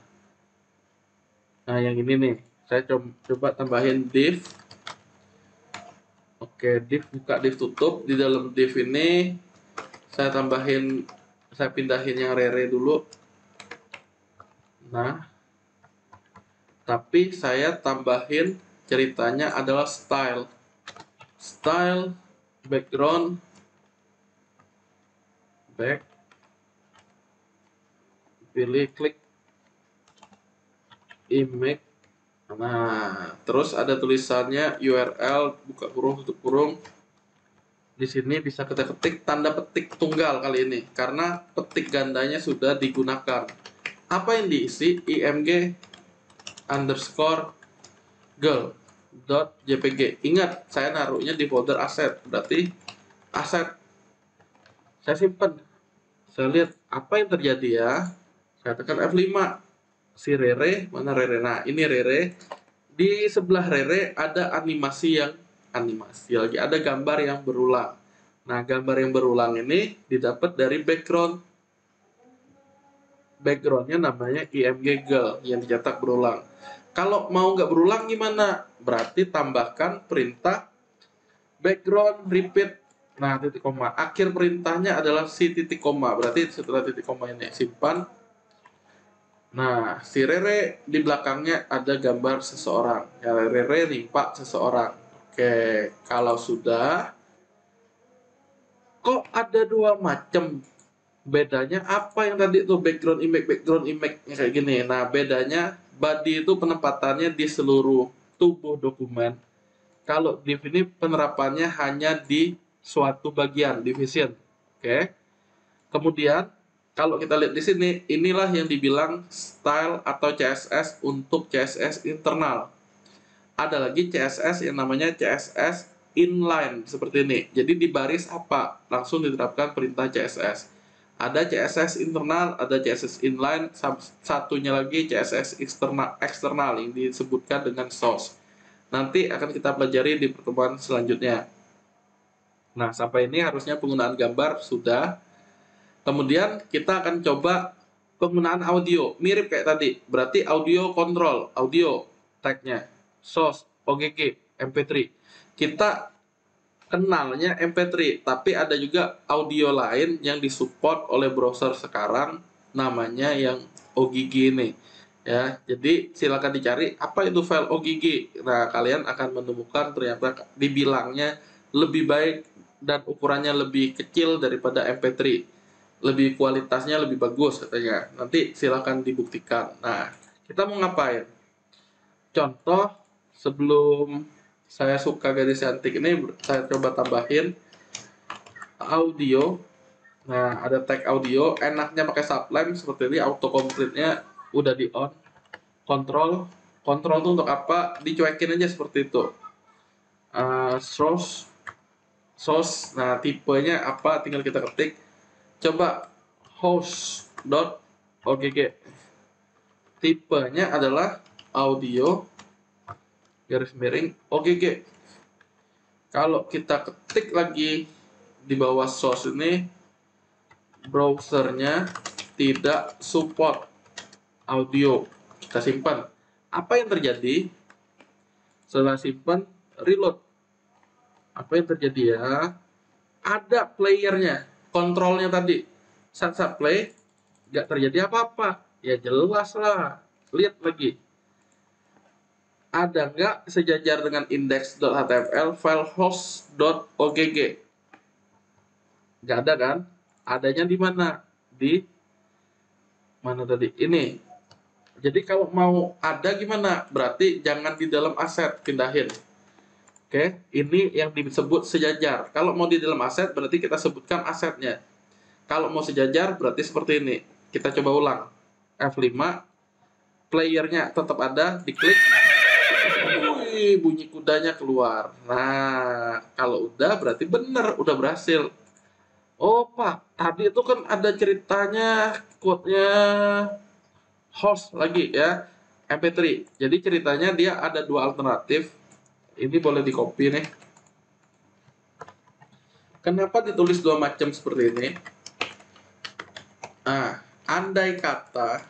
Nah, yang ini nih. Saya coba tambahin div. Oke, div buka, div tutup. Di dalam div ini saya pindahin yang rere dulu. Nah, tapi saya tambahin ceritanya adalah style background back, pilih klik image. Nah, terus ada tulisannya URL, buka kurung, tutup kurung. Di sini bisa kita ketik tanda petik tunggal kali ini karena petik gandanya sudah digunakan. Apa yang diisi? img underscore girl.jpg. Ingat, saya naruhnya di folder aset, berarti aset. Saya simpan. Saya lihat apa yang terjadi ya. Saya tekan F5. Si Rere, mana Rere? Nah, ini Rere. Di sebelah Rere ada animasi lagi, ada gambar yang berulang. Nah, gambar yang berulang ini didapat dari background. Backgroundnya namanya IMG Girl yang dicetak berulang. Kalau mau nggak berulang gimana? Berarti tambahkan perintah background repeat. Nah, titik koma. Akhir perintahnya adalah si titik koma. Berarti setelah titik koma ini simpan. Nah, si Rere di belakangnya ada gambar seseorang. Ya, Rere nimpa seseorang. Oke, kalau sudah, kok ada dua macam? Bedanya apa yang tadi tuh background image kayak gini. Nah, bedanya body itu penempatannya di seluruh tubuh dokumen. Kalau div ini penerapannya hanya di suatu bagian, division. Oke. Kemudian kalau kita lihat di sini, inilah yang dibilang style atau CSS untuk CSS internal. Ada lagi CSS yang namanya CSS inline seperti ini. Jadi di baris apa? Langsung diterapkan perintah CSS. Ada CSS internal, ada CSS inline, satunya lagi CSS eksternal yang disebutkan dengan source. Nanti akan kita pelajari di pertemuan selanjutnya. Nah, sampai ini harusnya penggunaan gambar sudah. Kemudian kita akan coba penggunaan audio, mirip kayak tadi. Berarti audio control, audio tagnya, source, OGG, MP3. Kita kenalnya MP3, tapi ada juga audio lain yang disupport oleh browser sekarang, namanya yang OGG ini. Ya, jadi silakan dicari apa itu file OGG. Nah, kalian akan menemukan ternyata dibilangnya lebih baik dan ukurannya lebih kecil daripada MP3. Lebih kualitasnya lebih bagus katanya. Nanti silakan dibuktikan. Nah, kita mau ngapain? Contoh sebelum saya suka garis cantik ini, saya coba tambahin audio. Nah, ada tag audio, enaknya pakai Sublime seperti ini, autocomplete-nya udah di on. Kontrol, kontrol itu untuk apa? Dicuekin aja seperti itu. Source, source, nah tipenya apa? Tinggal kita ketik. Coba host.ogg. Tipenya adalah audio garis miring OGG. Kalau kita ketik lagi di bawah source ini, browsernya tidak support audio. Kita simpan. Apa yang terjadi? Setelah simpan, reload. Apa yang terjadi ya? Ada playernya, kontrolnya tadi. Saat play, nggak terjadi apa-apa. Ya jelas lah. Lihat lagi. Ada nggak sejajar dengan index.html file host.ogg? Nggak ada kan? Adanya di mana? Di mana tadi? Ini. Jadi kalau mau ada gimana? Berarti jangan di dalam aset, pindahin. Oke, ini yang disebut sejajar. Kalau mau di dalam aset, berarti kita sebutkan asetnya. Kalau mau sejajar, berarti seperti ini. Kita coba ulang. F5, playernya tetap ada, diklik. Wih, bunyi kudanya keluar. Nah, kalau udah berarti benar, udah berhasil. Oh, Pak, tadi itu kan ada ceritanya, quote-nya host lagi ya, MP3. Jadi ceritanya dia ada dua alternatif. Ini boleh di copy nih. Kenapa ditulis dua macam seperti ini? Nah, andai kata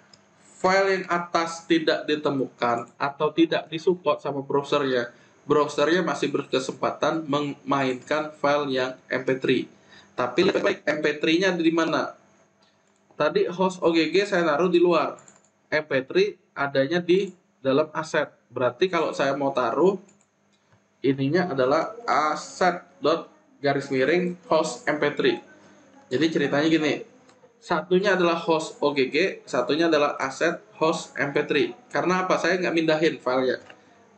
file yang atas tidak ditemukan atau tidak disupport sama browsernya, browsernya masih berkesempatan memainkan file yang MP3. Tapi lebih baik MP3-nya di mana? Tadi host OGG saya naruh di luar. MP3 adanya di dalam aset. Berarti kalau saya mau taruh, ininya adalah aset garis miring host MP3. Jadi ceritanya gini, satunya adalah host OGG, satunya adalah aset host MP3. Karena apa? Saya nggak mindahin filenya.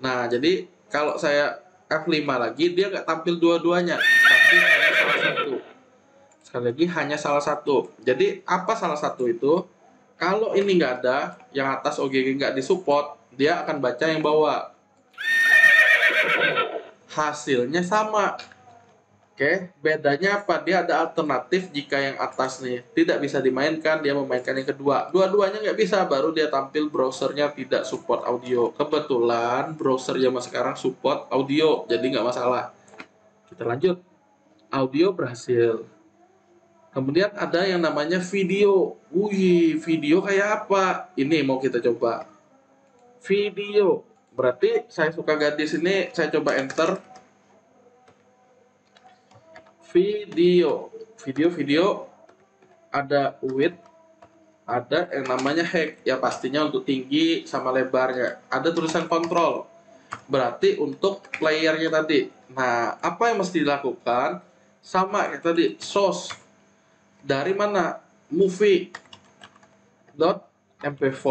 Nah, jadi kalau saya F5 lagi, dia nggak tampil dua-duanya, tapi hanya salah satu. Sekali lagi, hanya salah satu. Jadi, apa salah satu itu? Kalau ini nggak ada, yang atas OGG nggak disupport, dia akan baca yang bawah. Hasilnya sama. Oke, bedanya apa? Dia ada alternatif jika yang atas nih tidak bisa dimainkan, dia memainkan yang kedua. Dua-duanya nggak bisa, baru dia tampil browsernya tidak support audio. Kebetulan browser zaman sekarang support audio, jadi nggak masalah. Kita lanjut. Audio berhasil. Kemudian ada yang namanya video. Wih, video kayak apa? Ini mau kita coba. Video. Berarti saya suka gadis ini, saya coba enter video. Video ada width, ada yang namanya height. Ya pastinya untuk tinggi sama lebarnya. Ada tulisan kontrol. Berarti untuk playernya tadi. Nah, apa yang mesti dilakukan? Sama kayak tadi, source. Dari mana? Movie .mp4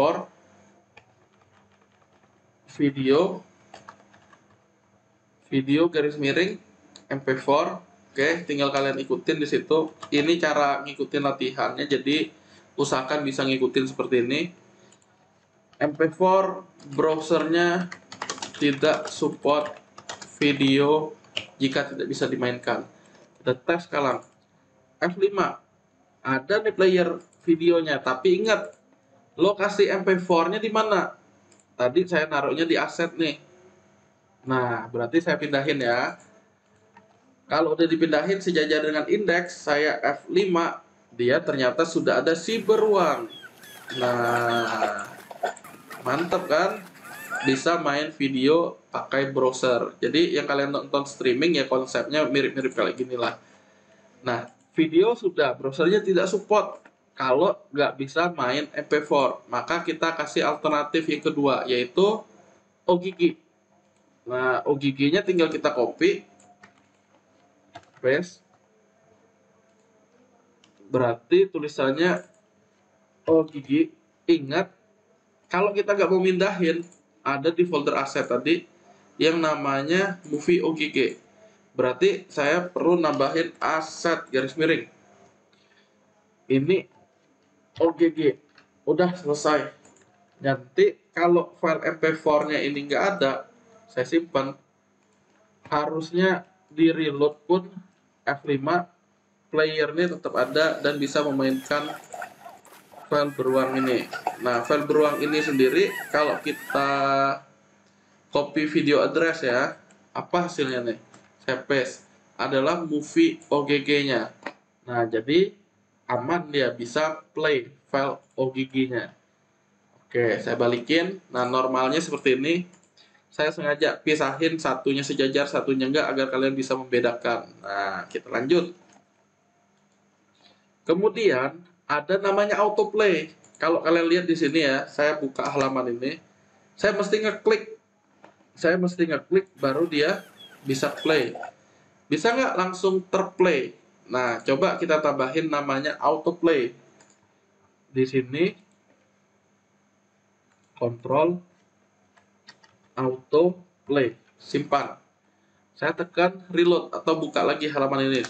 video garis miring mp4. Oke, tinggal kalian ikutin di situ. Ini cara ngikutin latihannya, jadi usahakan bisa ngikutin seperti ini. mp4 browsernya tidak support video jika tidak bisa dimainkan. Kita tes sekarang. F5 ada nih player videonya, tapi ingat lokasi mp4-nya di mana? Tadi saya naruhnya di aset nih. Nah, berarti saya pindahin ya. Kalau udah dipindahin sejajar dengan indeks, saya F5, dia ternyata sudah ada si beruang. Nah, mantap kan? Bisa main video pakai browser. Jadi yang kalian nonton streaming ya konsepnya mirip-mirip kayak gini lah. Nah, video sudah, browsernya tidak support. Kalau nggak bisa main MP4, maka kita kasih alternatif yang kedua, yaitu OGG. Nah, OGG-nya tinggal kita copy, paste. Berarti tulisannya OGG. Ingat, kalau kita nggak mau mindahin, ada di folder aset tadi yang namanya movie OGG. Berarti saya perlu nambahin aset garis miring. Ini OGG. Udah selesai. Nanti kalau file MP4-nya ini nggak ada, saya simpan. Harusnya di reload pun F5 playernya tetap ada dan bisa memainkan file beruang ini. Nah, file beruang ini sendiri kalau kita copy video address ya, apa hasilnya nih? Saya paste adalah movie OGG-nya. Nah, jadi aman, dia bisa play file OGG-nya. Oke, saya balikin. Nah, normalnya seperti ini. Saya sengaja pisahin satunya sejajar, satunya enggak, agar kalian bisa membedakan. Nah, kita lanjut. Kemudian ada namanya autoplay. Kalau kalian lihat di sini ya, saya buka halaman ini. Saya mesti ngeklik baru dia bisa play. Bisa nggak langsung terplay? Nah, coba kita tambahin namanya autoplay. Di sini kontrol auto play, simpan. Saya tekan reload atau buka lagi halaman ini.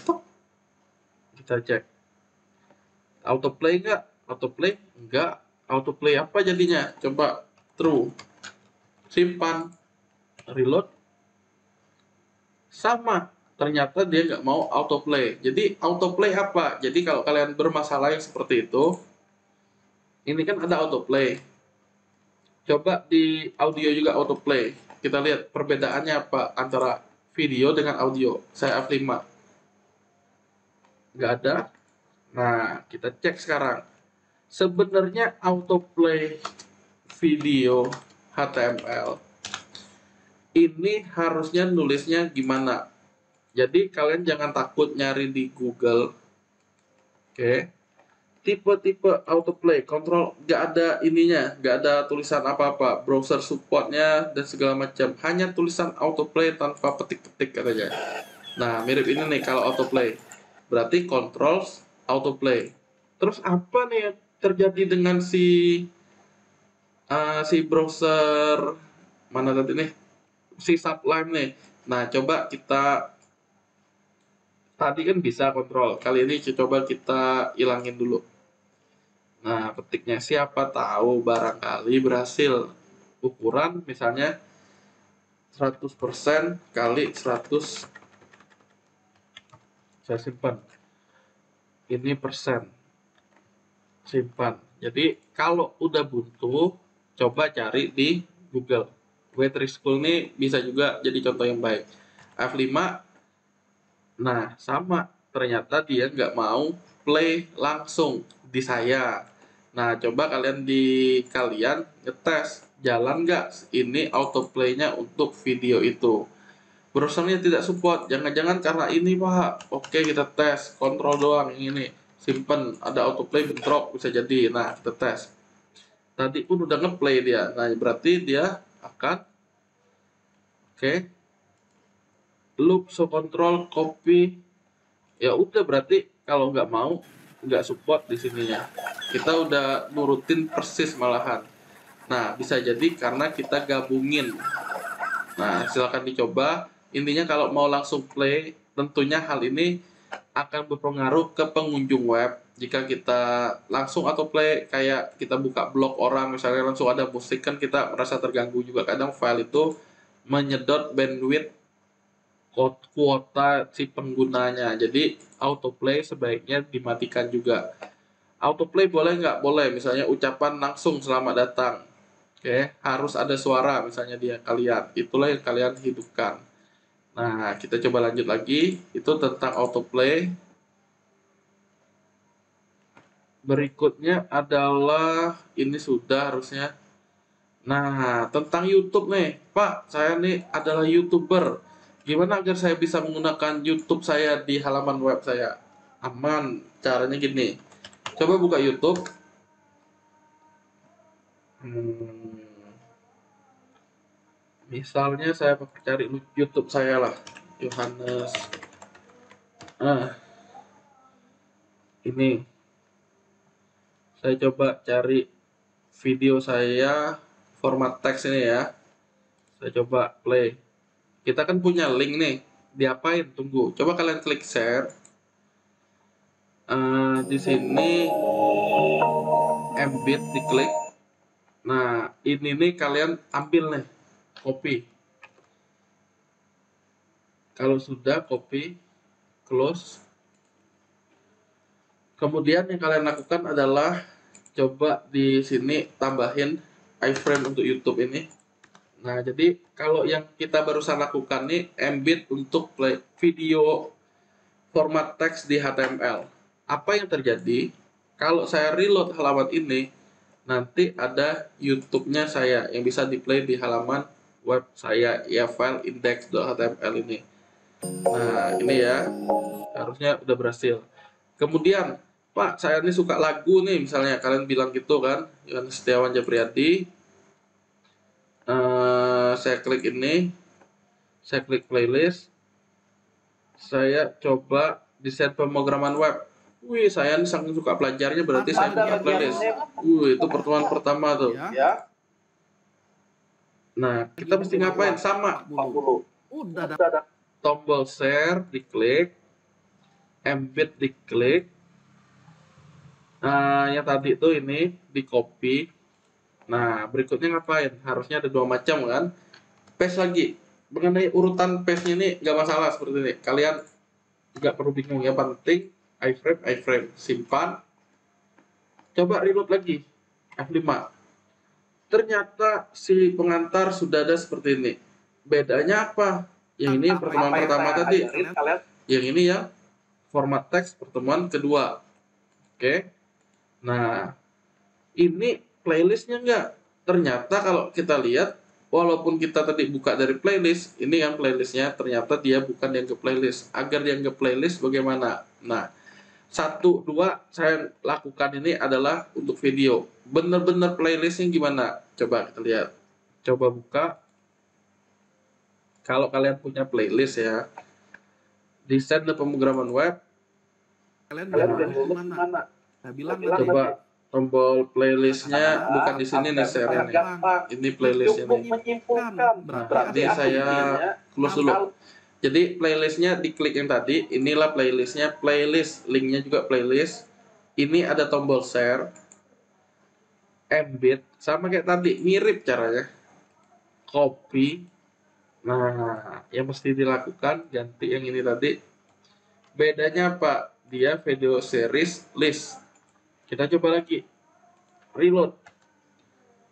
Kita cek. Autoplay enggak? Autoplay enggak. Autoplay apa jadinya? Coba true. Simpan. Reload. Sama. Ternyata dia nggak mau autoplay. Jadi autoplay apa? Jadi kalau kalian bermasalah yang seperti itu, ini kan ada autoplay. Coba di audio juga autoplay. Kita lihat perbedaannya apa antara video dengan audio. Saya F5. Nggak ada. Nah, kita cek sekarang. Sebenarnya autoplay video HTML ini harusnya nulisnya gimana? Jadi kalian jangan takut nyari di Google. Oke. Tipe-tipe autoplay, kontrol nggak ada ininya, nggak ada tulisan apa-apa, browser supportnya dan segala macam. Hanya tulisan autoplay tanpa petik-petik katanya. Nah, mirip ini nih kalau autoplay. Berarti control autoplay. Terus apa nih yang terjadi dengan si browser mana tadi nih? Si Sublime nih. Nah, coba kita tadi kan bisa kontrol. Kali ini coba kita hilangin dulu. Nah, petiknya siapa tahu barangkali berhasil. Ukuran misalnya 100% kali 100 saya simpan. Ini persen, simpan. Jadi kalau udah buntu, coba cari di Google. W3 School ini bisa juga jadi contoh yang baik. F5, nah sama, ternyata dia nggak mau play langsung di saya. Nah coba kalian ngetes, jalan nggak ini autoplay-nya untuk video itu. Browsernya tidak support, jangan-jangan karena ini pak. Oke, kita tes, kontrol doang yang ini, simpen, ada autoplay bentrok, bisa jadi. Nah kita tes, tadi pun udah ngeplay dia, nah berarti dia akan oke, loop so control copy. Ya udah, berarti kalau nggak mau, nggak support di sininya, kita udah nurutin persis malahan. Nah bisa jadi karena kita gabungin. Nah silahkan dicoba. Intinya kalau mau langsung play, tentunya hal ini akan berpengaruh ke pengunjung web. Jika kita langsung atau play, kayak kita buka blog orang misalnya langsung ada musik, kan kita merasa terganggu juga. Kadang file itu menyedot bandwidth kuota si penggunanya. Jadi autoplay sebaiknya dimatikan juga. Autoplay boleh nggak? Boleh. Misalnya ucapan langsung selamat datang. Oke, harus ada suara misalnya dia kalian. Itulah yang kalian hidupkan. Nah, kita coba lanjut lagi. Itu tentang autoplay. Berikutnya adalah ini sudah harusnya. Nah, tentang YouTube nih. Pak, saya nih adalah YouTuber. Gimana agar saya bisa menggunakan YouTube saya di halaman web saya? Aman. Caranya gini. Coba buka YouTube. Misalnya saya pakai cari YouTube saya lah. Yohanes. Nah, ini. Saya coba cari video saya format teks ini ya. Saya coba play. Kita kan punya link nih. Diapain? Tunggu. Coba kalian klik share. Di sini embed diklik. Nah, ini nih kalian ambil nih, copy. Kalau sudah copy, close. Kemudian yang kalian lakukan adalah coba di sini tambahin iframe untuk YouTube ini. Nah, jadi kalau yang kita barusan lakukan nih embed untuk play video format teks di HTML. Apa yang terjadi kalau saya reload halaman ini, nanti ada YouTube-nya saya yang bisa di play di halaman web saya, ya file index.html ini. Nah, ini ya, harusnya udah berhasil. Kemudian, Pak, saya ini suka lagu nih, misalnya kalian bilang gitu kan, Yohanes Setiawan Japriyadi. Saya klik ini, saya klik playlist, saya coba desain pemrograman web. Wih, saya ini sangat suka belajarnya, berarti saya punya playlist. Itu pertemuan pertama tuh. Nah, kita mesti ngapain? Sama. Udah ada Tombol share diklik, embed diklik. Yang tadi itu ini di copy. Nah, berikutnya ngapain? Harusnya ada dua macam kan? Paste lagi. Mengenai urutan paste-nya ini nggak masalah seperti ini. Kalian nggak perlu bingung, ya penting iframe, simpan. Coba reload lagi, F5. Ternyata si pengantar sudah ada seperti ini. Bedanya apa? Yang ini yang pertemuan pertama tadi. Yang ini ya format teks pertemuan kedua. Oke. Nah, ini playlistnya enggak. Ternyata kalau kita lihat, walaupun kita tadi buka dari playlist, ini yang playlistnya ternyata dia bukan yang ke playlist. Agar yang ke playlist bagaimana? Nah, 1, 2 saya lakukan ini adalah untuk video. Bener-bener playlistnya gimana? Coba kita lihat. Coba buka. Kalau kalian punya playlist ya, desain dan pemrograman web, kalian bilang mana? Saya bilang coba tombol playlistnya bukan di sini nih share-nya nih. Ini playlistnya nih. Berarti saya close dulu. Jadi playlistnya diklik yang tadi. Inilah playlistnya, playlist linknya juga playlist. Ini ada tombol share, embed, sama kayak tadi, mirip caranya. Copy. Nah, yang mesti dilakukan ganti yang ini tadi. Bedanya apa? Dia video series list. Kita coba lagi. Reload.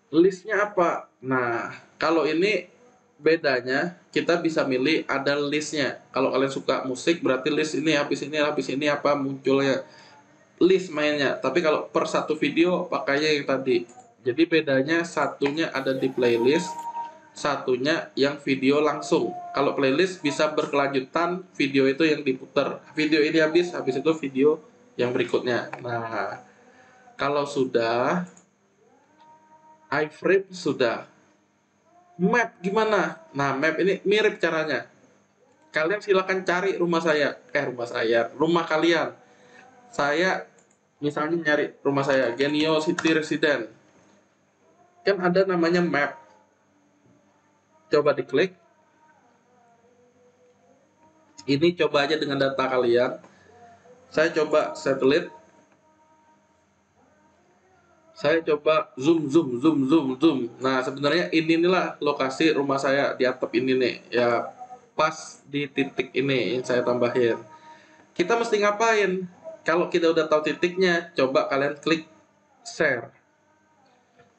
Listnya apa? Nah, kalau ini bedanya kita bisa milih ada listnya. Kalau kalian suka musik berarti list ini habis ini apa munculnya list mainnya. Tapi kalau per satu video pakainya yang tadi. Jadi bedanya satunya ada di playlist, satunya yang video langsung. Kalau playlist bisa berkelanjutan, video itu yang diputar. Video ini habis itu video yang berikutnya. Nah, kalau sudah iframe sudah. Map gimana? Nah, map ini mirip caranya. Kalian silakan cari rumah kalian. Saya misalnya nyari rumah saya, Genio City Resident. Kan ada namanya map. Coba diklik. Ini coba aja dengan data kalian. Saya coba satelit. Saya coba zoom. Nah, sebenarnya inilah lokasi rumah saya di atap ini nih. Ya, pas di titik ini yang saya tambahin. Kita mesti ngapain? Kalau kita udah tahu titiknya, coba kalian klik share.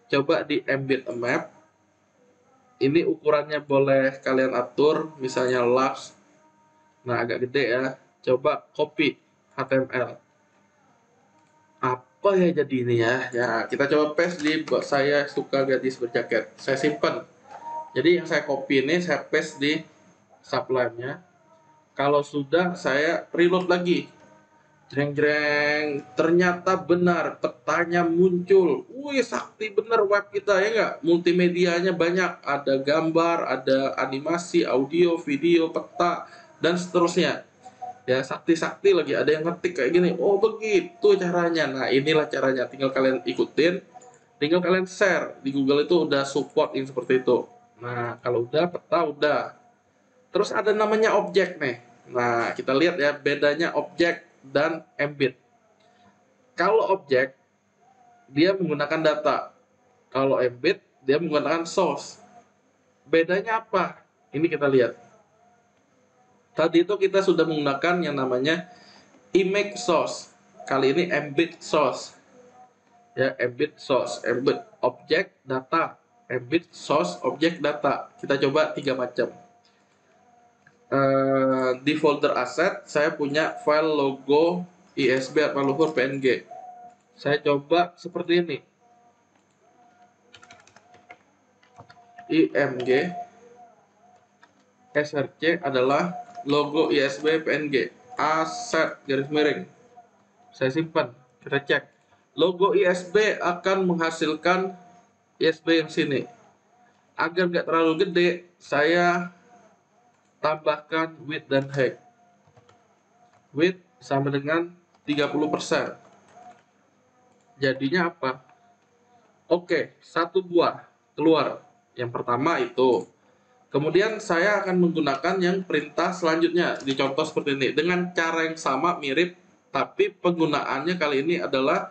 Coba di embed a map. Ini ukurannya boleh kalian atur, misalnya large. Nah, agak gede ya. Coba copy HTML. Apa ya jadi ini ya? Ya, kita coba paste di saya suka gadis berjaket. Saya simpan. Jadi yang saya copy ini saya paste di subline-nya. Kalau sudah saya reload lagi. Jreng, ternyata benar, petanya muncul. Wih, sakti bener web kita ya nggak? Multimedianya banyak, ada gambar, ada animasi, audio, video, peta, dan seterusnya. Ya, sakti-sakti lagi, ada yang ngetik kayak gini. Oh, begitu caranya. Nah, inilah caranya. Tinggal kalian ikutin, tinggal kalian share. Di Google itu udah support yang seperti itu. Nah, kalau udah, peta udah. Terus ada namanya objek nih. Nah, kita lihat ya bedanya objek dan embed. Kalau objek dia menggunakan data. Kalau embed dia menggunakan source. Bedanya apa? Ini kita lihat. Tadi itu kita sudah menggunakan yang namanya image source. Kali ini embed source. Ya, embed source, embed objek data, embed source objek data. Kita coba 3 macam. Di folder aset saya punya file logo ISB atau luhur PNG. Saya coba seperti ini. IMG SRC adalah logo ISB PNG. Aset garis miring. Saya simpan. Kita cek. Logo ISB akan menghasilkan ISB yang sini. Agar nggak terlalu gede, saya tambahkan width dan height. Width sama dengan 30%. Jadinya apa? Oke, satu buah keluar. Yang pertama itu. Kemudian saya akan menggunakan yang perintah selanjutnya. Dicontoh seperti ini. Dengan cara yang sama, mirip. Tapi penggunaannya kali ini adalah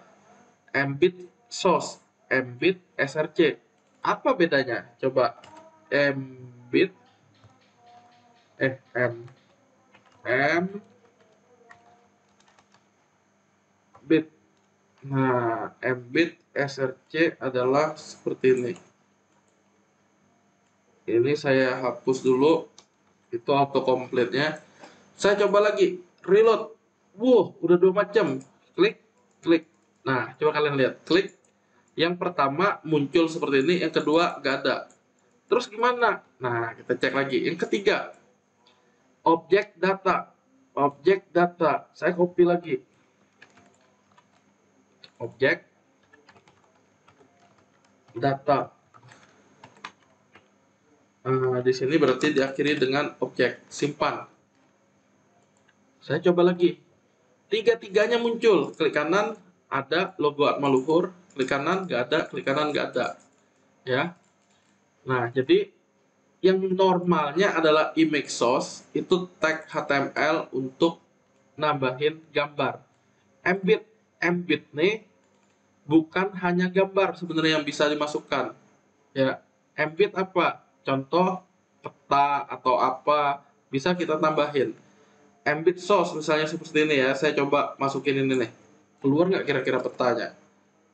embed source. Embed src. Apa bedanya? Coba. Embed. Embed. Nah, embed src adalah seperti ini. Ini saya hapus dulu. Itu autocomplete-nya. Saya coba lagi. Reload. Wow, udah 2 macam. Klik, klik. Nah, coba kalian lihat. Klik. Yang pertama muncul seperti ini. Yang kedua nggak ada. Terus gimana? Nah, kita cek lagi. Yang ketiga. Objek data. Objek data. Saya copy lagi. Objek data. Di sini berarti diakhiri dengan objek simpan. Saya coba lagi. Tiga-tiganya muncul. Klik kanan ada logo Atma Luhur, klik kanan nggak ada, klik kanan nggak ada. Ya. Nah, jadi yang normalnya adalah image source itu tag HTML untuk nambahin gambar. Embed nih bukan hanya gambar sebenarnya yang bisa dimasukkan. Ya, embed apa? Contoh peta atau apa bisa kita tambahin. Embed source misalnya seperti ini ya, saya coba masukin ini nih, keluar nggak kira-kira petanya?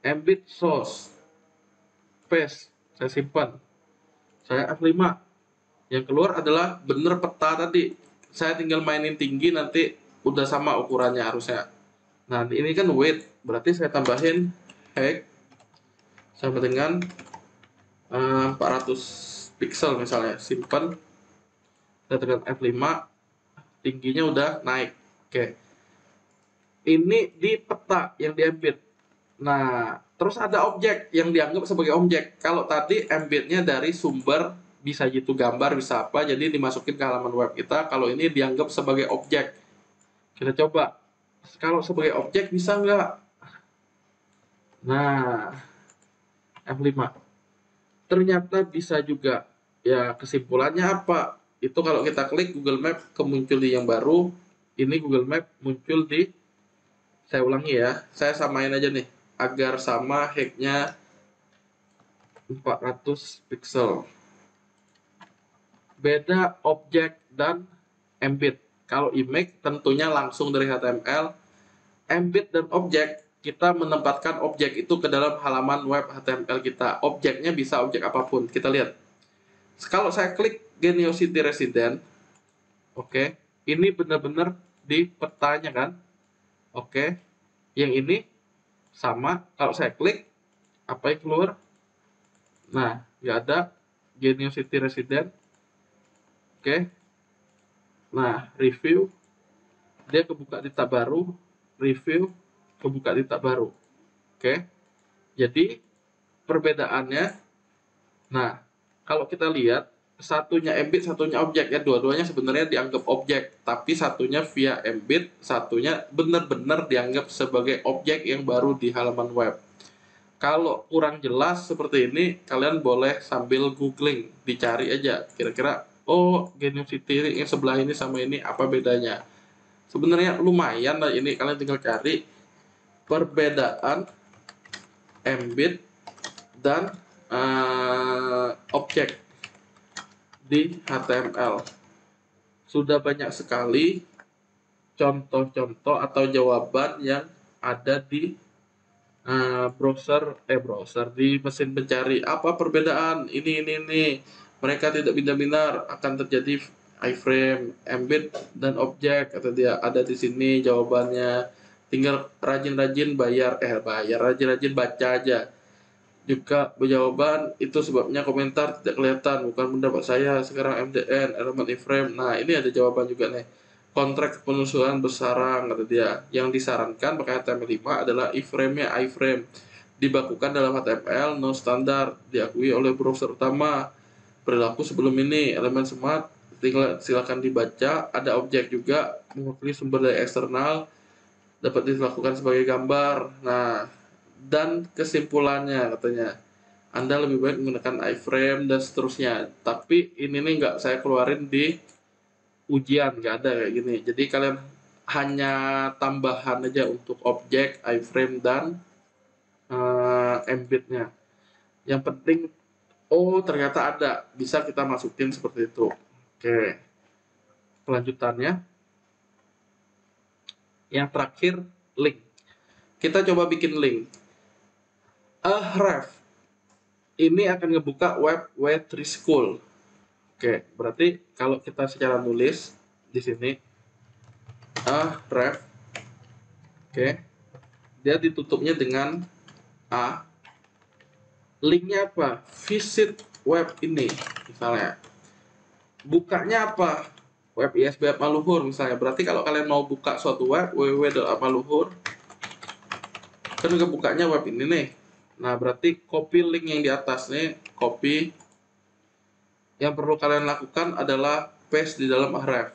Embed source, paste, saya simpan, saya F5, yang keluar adalah bener peta tadi. Saya tinggal mainin tinggi, nanti udah sama ukurannya harusnya. Nah ini kan weight, berarti saya tambahin height sama dengan 400 pixel misalnya, simpan, saya tekan F5, tingginya udah naik. Oke, ini di peta yang di embed. Nah terus ada objek yang dianggap sebagai objek. Kalau tadi embednya dari sumber, bisa gitu gambar, bisa apa, jadi dimasukin ke halaman web kita. Kalau ini dianggap sebagai objek. Kita coba, kalau sebagai objek bisa nggak? Nah F5, ternyata bisa juga. Ya kesimpulannya apa? Itu kalau kita klik Google Map kemuncul di yang baru. Ini Google Map muncul di, saya ulangi ya, saya samain aja nih agar sama height-nya 400 pixel. Beda objek dan embed. Kalau image tentunya langsung dari HTML. Embed dan objek, kita menempatkan objek itu ke dalam halaman web HTML kita. Objeknya bisa objek apapun. Kita lihat. Kalau saya klik Geneosity Resident, oke, ini benar-benar di petanya kan. Oke, yang ini sama. Kalau saya klik, apa yang keluar? Nah, nggak ada Geneosity Resident. Oke. Nah, review, dia kebuka di tab baru, review, kebuka di tab baru. Oke. Jadi, perbedaannya, nah, kalau kita lihat, satunya embed, satunya objek ya, dua-duanya sebenarnya dianggap objek, tapi satunya via embed, satunya benar-benar dianggap sebagai objek yang baru di halaman web. Kalau kurang jelas seperti ini, kalian boleh sambil googling, dicari aja kira-kira, oh Geneosity yang sebelah ini sama ini apa bedanya. Sebenarnya lumayan lah ini, kalian tinggal cari perbedaan embed dan objek di HTML. Sudah banyak sekali contoh-contoh atau jawaban yang ada di browser di mesin pencari. Apa perbedaan ini mereka tidak benar-benar akan terjadi iframe, embed dan objek, kata dia. Ada di sini jawabannya, tinggal rajin-rajin rajin-rajin baca aja. Juga jawaban itu sebabnya komentar tidak kelihatan, bukan pendapat saya. Sekarang MDN elemen iframe. Nah ini ada jawaban juga nih, kontrak penelusuran bersarang, kata dia. Yang disarankan pakai HTML5 adalah iframe-nya iframe, dibakukan dalam HTML non standar, diakui oleh browser utama. Perilaku sebelum ini elemen smart, tinggal silakan dibaca. Ada objek juga mewakili sumber dari eksternal, dapat dilakukan sebagai gambar. Nah, dan kesimpulannya katanya, Anda lebih baik menggunakan iframe dan seterusnya. Tapi ini nih nggak saya keluarin di ujian, nggak ada kayak gini. Jadi kalian hanya tambahan aja untuk objek, iframe dan embednya. Yang penting, oh ternyata ada, bisa kita masukin seperti itu. Oke, kelanjutannya yang terakhir, link. Kita coba bikin link. Ref ini akan ngebuka web W3 School. Oke, berarti kalau kita secara nulis di sini ref, oke, dia ditutupnya dengan A. Linknya apa? Visit web ini misalnya. Bukanya apa? Web ISBN Maluhur misalnya. Berarti kalau kalian mau buka suatu web www.maluhur, kan bukanya web ini nih. Nah berarti copy link yang di atas nih, copy. Yang perlu kalian lakukan adalah paste di dalam href.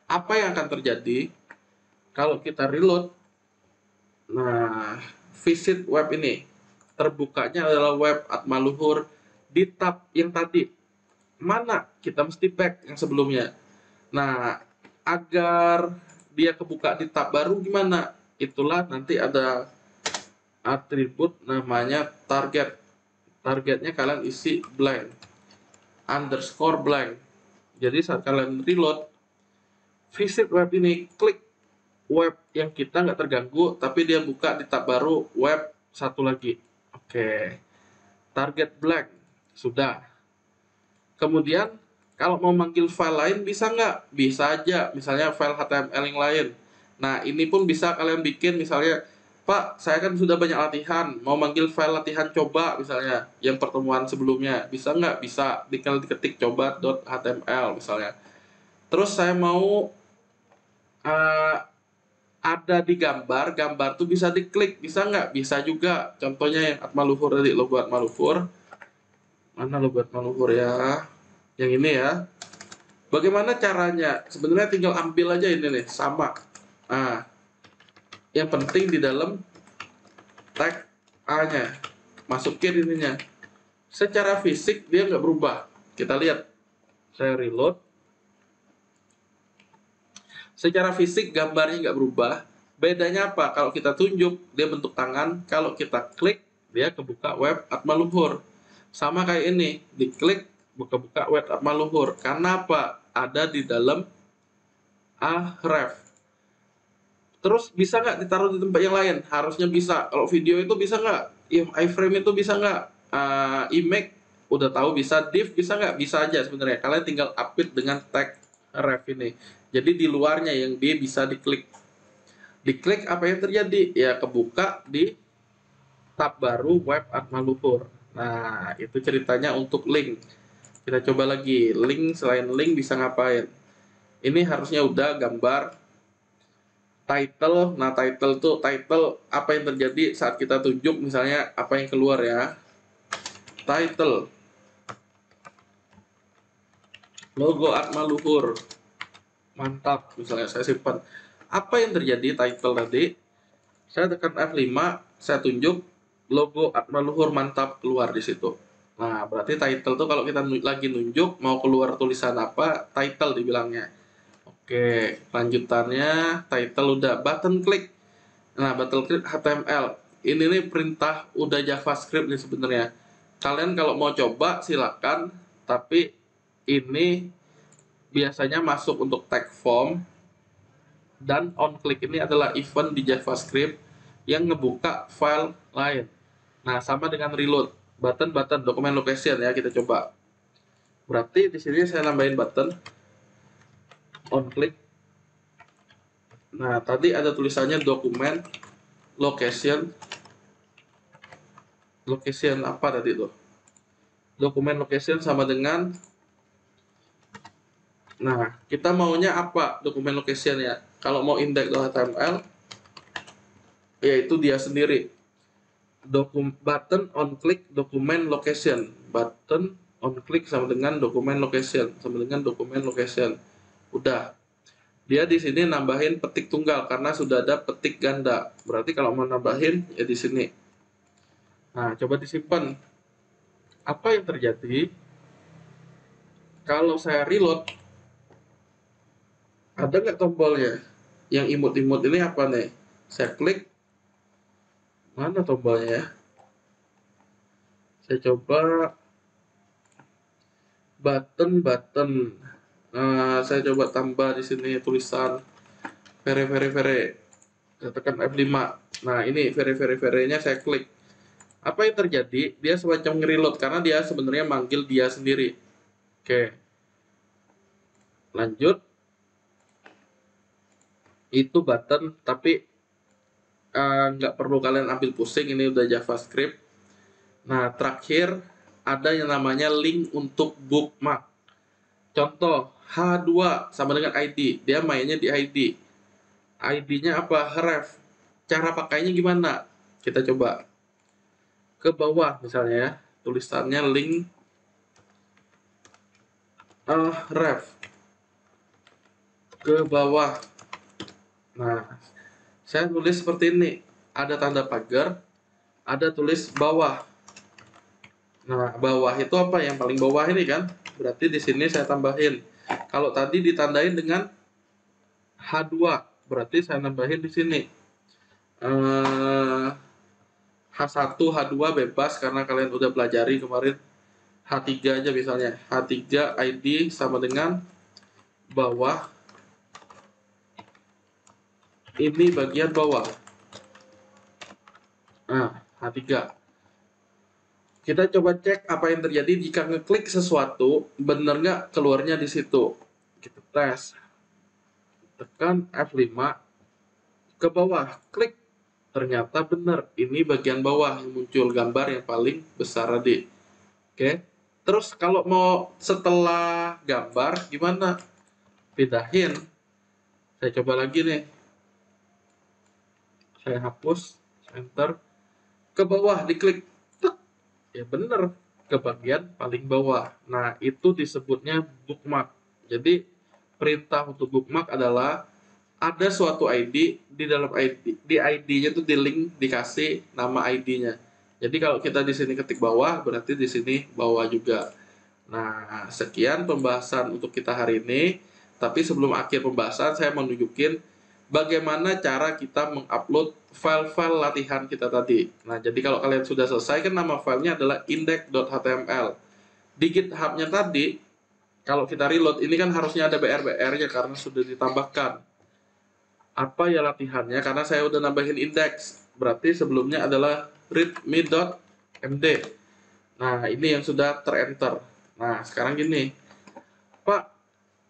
Apa yang akan terjadi kalau kita reload? Nah, visit web ini, terbukanya adalah web @maluhur di tab yang tadi. Mana? Kita mesti back yang sebelumnya. Nah, agar dia kebuka di tab baru gimana? Itulah nanti ada atribut namanya target. Targetnya kalian isi blank, underscore blank. Jadi saat kalian reload, visit web ini, klik web yang kita nggak terganggu, tapi dia buka di tab baru web satu lagi. Oke, target blank, sudah. Kemudian, kalau mau manggil file lain bisa nggak? Bisa aja, misalnya file HTML yang lain. Nah, ini pun bisa kalian bikin, misalnya, Pak, saya kan sudah banyak latihan, mau manggil file latihan coba, misalnya, yang pertemuan sebelumnya. Bisa nggak? Bisa, tinggal diketik coba.html, misalnya. Terus saya mau eh, ada di gambar, gambar tuh bisa diklik, bisa nggak? Bisa juga. Contohnya yang Atmaluhur tadi, logo Atmaluhur. Mana logo Atmaluhur ya? Yang ini ya. Bagaimana caranya? Sebenarnya tinggal ambil aja ini nih, sama. Nah, yang penting di dalam tag A-nya, masukin ininya. Secara fisik dia nggak berubah. Kita lihat. Saya reload. Secara fisik gambarnya nggak berubah. Bedanya apa? Kalau kita tunjuk, dia bentuk tangan. Kalau kita klik, dia kebuka web Atmaluhur. Sama kayak ini, diklik, buka-buka web Atmaluhur. Karena apa? Ada di dalam Ahref. Terus bisa nggak ditaruh di tempat yang lain? Harusnya bisa. Kalau video itu bisa nggak? iframe itu bisa nggak? Image udah tahu bisa. Div bisa nggak? Bisa aja sebenarnya. Kalian tinggal update dengan tag ref ini. Jadi di luarnya yang dia bisa diklik. Diklik apa yang terjadi? Ya kebuka di tab baru web Atmaluhur. Nah, itu ceritanya untuk link. Kita coba lagi. Link selain link bisa ngapain? Ini harusnya udah gambar title. Nah, title tuh title apa yang terjadi saat kita tunjuk, misalnya apa yang keluar ya. Title logo Atmaluhur. Mantap, misalnya saya simpan. Apa yang terjadi title tadi? Saya tekan F5, saya tunjuk logo Atmaluhur mantap keluar di situ. Nah, berarti title tuh kalau kita lagi nunjuk mau keluar tulisan apa, title dibilangnya. Oke, lanjutannya title udah, button click. Nah, button click HTML. Ini nih perintah udah JavaScript nih sebenarnya. Kalian kalau mau coba silakan, tapi ini biasanya masuk untuk tag form, dan on click ini adalah event di JavaScript yang ngebuka file lain. Nah, sama dengan reload. Button dokumen location ya, kita coba. Berarti di sini saya nambahin button on click. Nah, tadi ada tulisannya dokumen location. Location apa tadi itu? Dokumen location sama dengan, nah, kita maunya apa dokumen location ya? Kalau mau index.html, yaitu dia sendiri. Button on click dokumen location. Button on click sama dengan dokumen location, sama dengan dokumen location. Udah. Dia di sini nambahin petik tunggal karena sudah ada petik ganda. Berarti kalau mau nambahin ya di sini. Nah, coba disimpan. Apa yang terjadi kalau saya reload? Ada nggak tombolnya? Yang imut-imut ini apa nih? Saya klik. Mana tombolnya ya? Saya coba button. Nah, saya coba tambah di sini tulisan vere. Saya tekan F5. Nah, ini vere-nya saya klik. Apa yang terjadi? Dia semacam nge-reload karena dia sebenarnya manggil dia sendiri. Oke. Lanjut. Itu button, tapi nggak perlu kalian ambil pusing, ini udah JavaScript. Nah, terakhir ada yang namanya link untuk bookmark. Contoh, H2 sama dengan ID. Dia mainnya di ID. ID-nya apa? Href. Cara pakainya gimana? Kita coba. Ke bawah misalnya ya. Tulisannya link ref. Ke bawah. Nah, saya tulis seperti ini. Ada tanda pagar, ada tulis bawah. Nah, bawah itu apa? Yang paling bawah ini kan? Berarti di sini saya tambahin. Kalau tadi ditandain dengan H2, berarti saya nambahin di sini. H1, H2 bebas karena kalian udah pelajari kemarin. H3 aja misalnya. H3 ID sama dengan bawah ini bagian bawah. Nah, H3. Kita coba cek apa yang terjadi jika ngeklik sesuatu, bener nggak keluarnya di situ. Kita tes. Tekan F5, ke bawah, klik. Ternyata benar, ini bagian bawah yang muncul gambar yang paling besar tadi. Oke. Terus kalau mau setelah gambar gimana? Pindahin. Saya coba lagi nih. Saya hapus, enter, ke bawah diklik. Tek. Ya benar, ke bagian paling bawah. Nah, itu disebutnya bookmark. Jadi perintah untuk bookmark adalah ada suatu ID, di dalam ID, di ID-nya tuh di link dikasih nama ID-nya. Jadi kalau kita di sini ketik bawah, berarti di sini bawah juga. Nah, sekian pembahasan untuk kita hari ini. Tapi sebelum akhir pembahasan, saya mau nunjukin bagaimana cara kita mengupload file-file latihan kita tadi. Nah, jadi kalau kalian sudah selesai, kan nama filenya adalah index.html. Di GitHub-nya tadi, kalau kita reload, ini kan harusnya ada BR-BR-nya karena sudah ditambahkan. Apa ya latihannya? Karena saya udah nambahin index. Berarti sebelumnya adalah readme.md. Nah, ini yang sudah terenter. Nah, sekarang gini, Pak,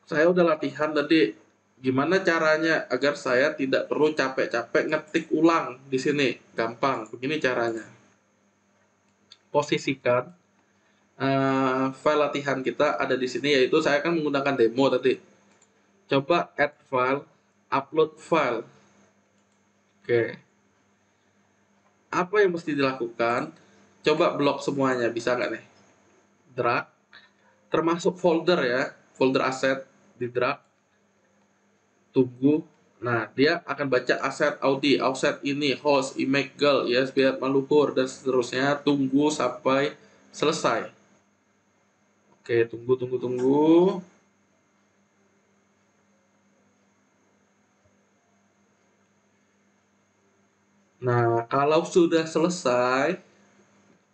saya udah latihan tadi. Gimana caranya agar saya tidak perlu capek-capek ngetik ulang di sini? Gampang, begini caranya. Posisikan file latihan kita ada di sini, yaitu saya akan menggunakan demo tadi. Coba add file, upload file. Oke. Apa yang mesti dilakukan? Coba blok semuanya, bisa nggak nih? Drag, termasuk folder ya, folder aset, di drag, tunggu. Nah, dia akan baca aset Audi, offset ini, host, image girl, ya, biar maluhur, dan seterusnya. Tunggu sampai selesai. Oke, tunggu. Nah, kalau sudah selesai,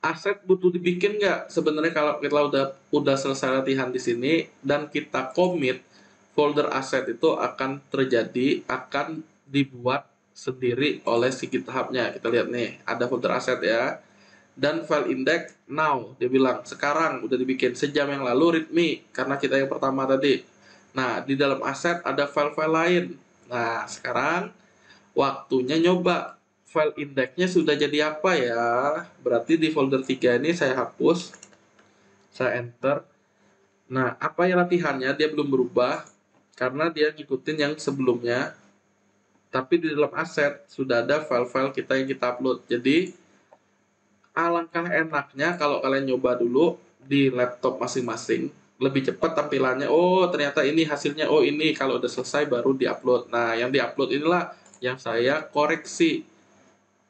aset butuh dibikin nggak? Sebenarnya kalau kita udah selesai latihan di sini dan kita commit, folder aset itu akan terjadi, akan dibuat sendiri oleh si GitHub-nya. Kita lihat nih, ada folder aset ya. Dan file index now, dia bilang sekarang udah dibikin sejam yang lalu readme karena kita yang pertama tadi. Nah, di dalam aset ada file-file lain. Nah, sekarang waktunya nyoba file indexnya sudah jadi apa ya. Berarti di folder 3 ini saya hapus, saya enter. Nah, apa ya latihannya, dia belum berubah karena dia ngikutin yang sebelumnya. Tapi di dalam aset sudah ada file-file kita yang kita upload. Jadi alangkah enaknya kalau kalian nyoba dulu di laptop masing-masing, lebih cepat tampilannya. Oh, ternyata ini hasilnya. Oh, ini kalau udah selesai baru diupload. Nah, yang diupload inilah yang saya koreksi.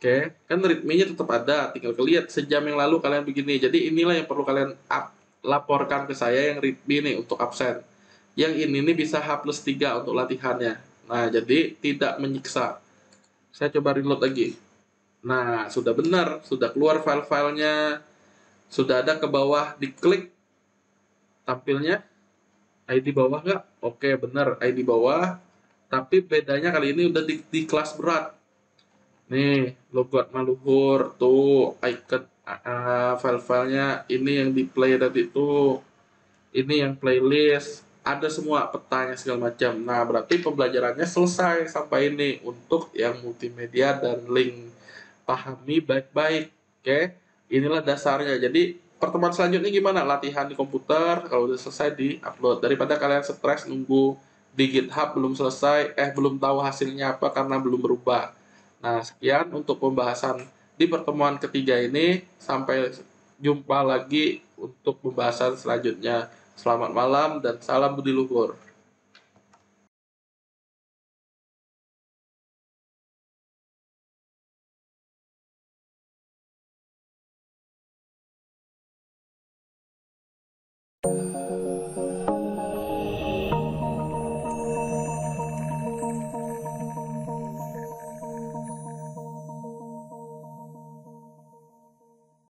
Oke, kan readme-nya tetap ada, tinggal kelihat sejam yang lalu kalian begini. Jadi inilah yang perlu kalian laporkan ke saya yang readme nih untuk absen. Yang ini nih bisa H+3 untuk latihannya. Nah, jadi tidak menyiksa. Saya coba reload lagi. Nah, sudah benar, sudah keluar file-filenya, sudah ada ke bawah, diklik tampilnya ID bawah nggak? Oke, benar ID bawah. Tapi bedanya kali ini udah di kelas berat. Nih, logot maluhur, tuh icon file-filenya ini yang di play tadi tuh. Ini yang playlist, ada semua petanya segala macam. Nah, berarti pembelajarannya selesai sampai ini untuk yang multimedia dan link. Pahami baik-baik. Oke, inilah dasarnya. Jadi, pertemuan selanjutnya gimana? Latihan di komputer, kalau udah selesai di-upload. Daripada kalian stres nunggu di GitHub belum selesai, belum tahu hasilnya apa karena belum berubah. Nah, sekian untuk pembahasan di pertemuan ketiga ini. Sampai jumpa lagi untuk pembahasan selanjutnya. Selamat malam dan salam budi luhur.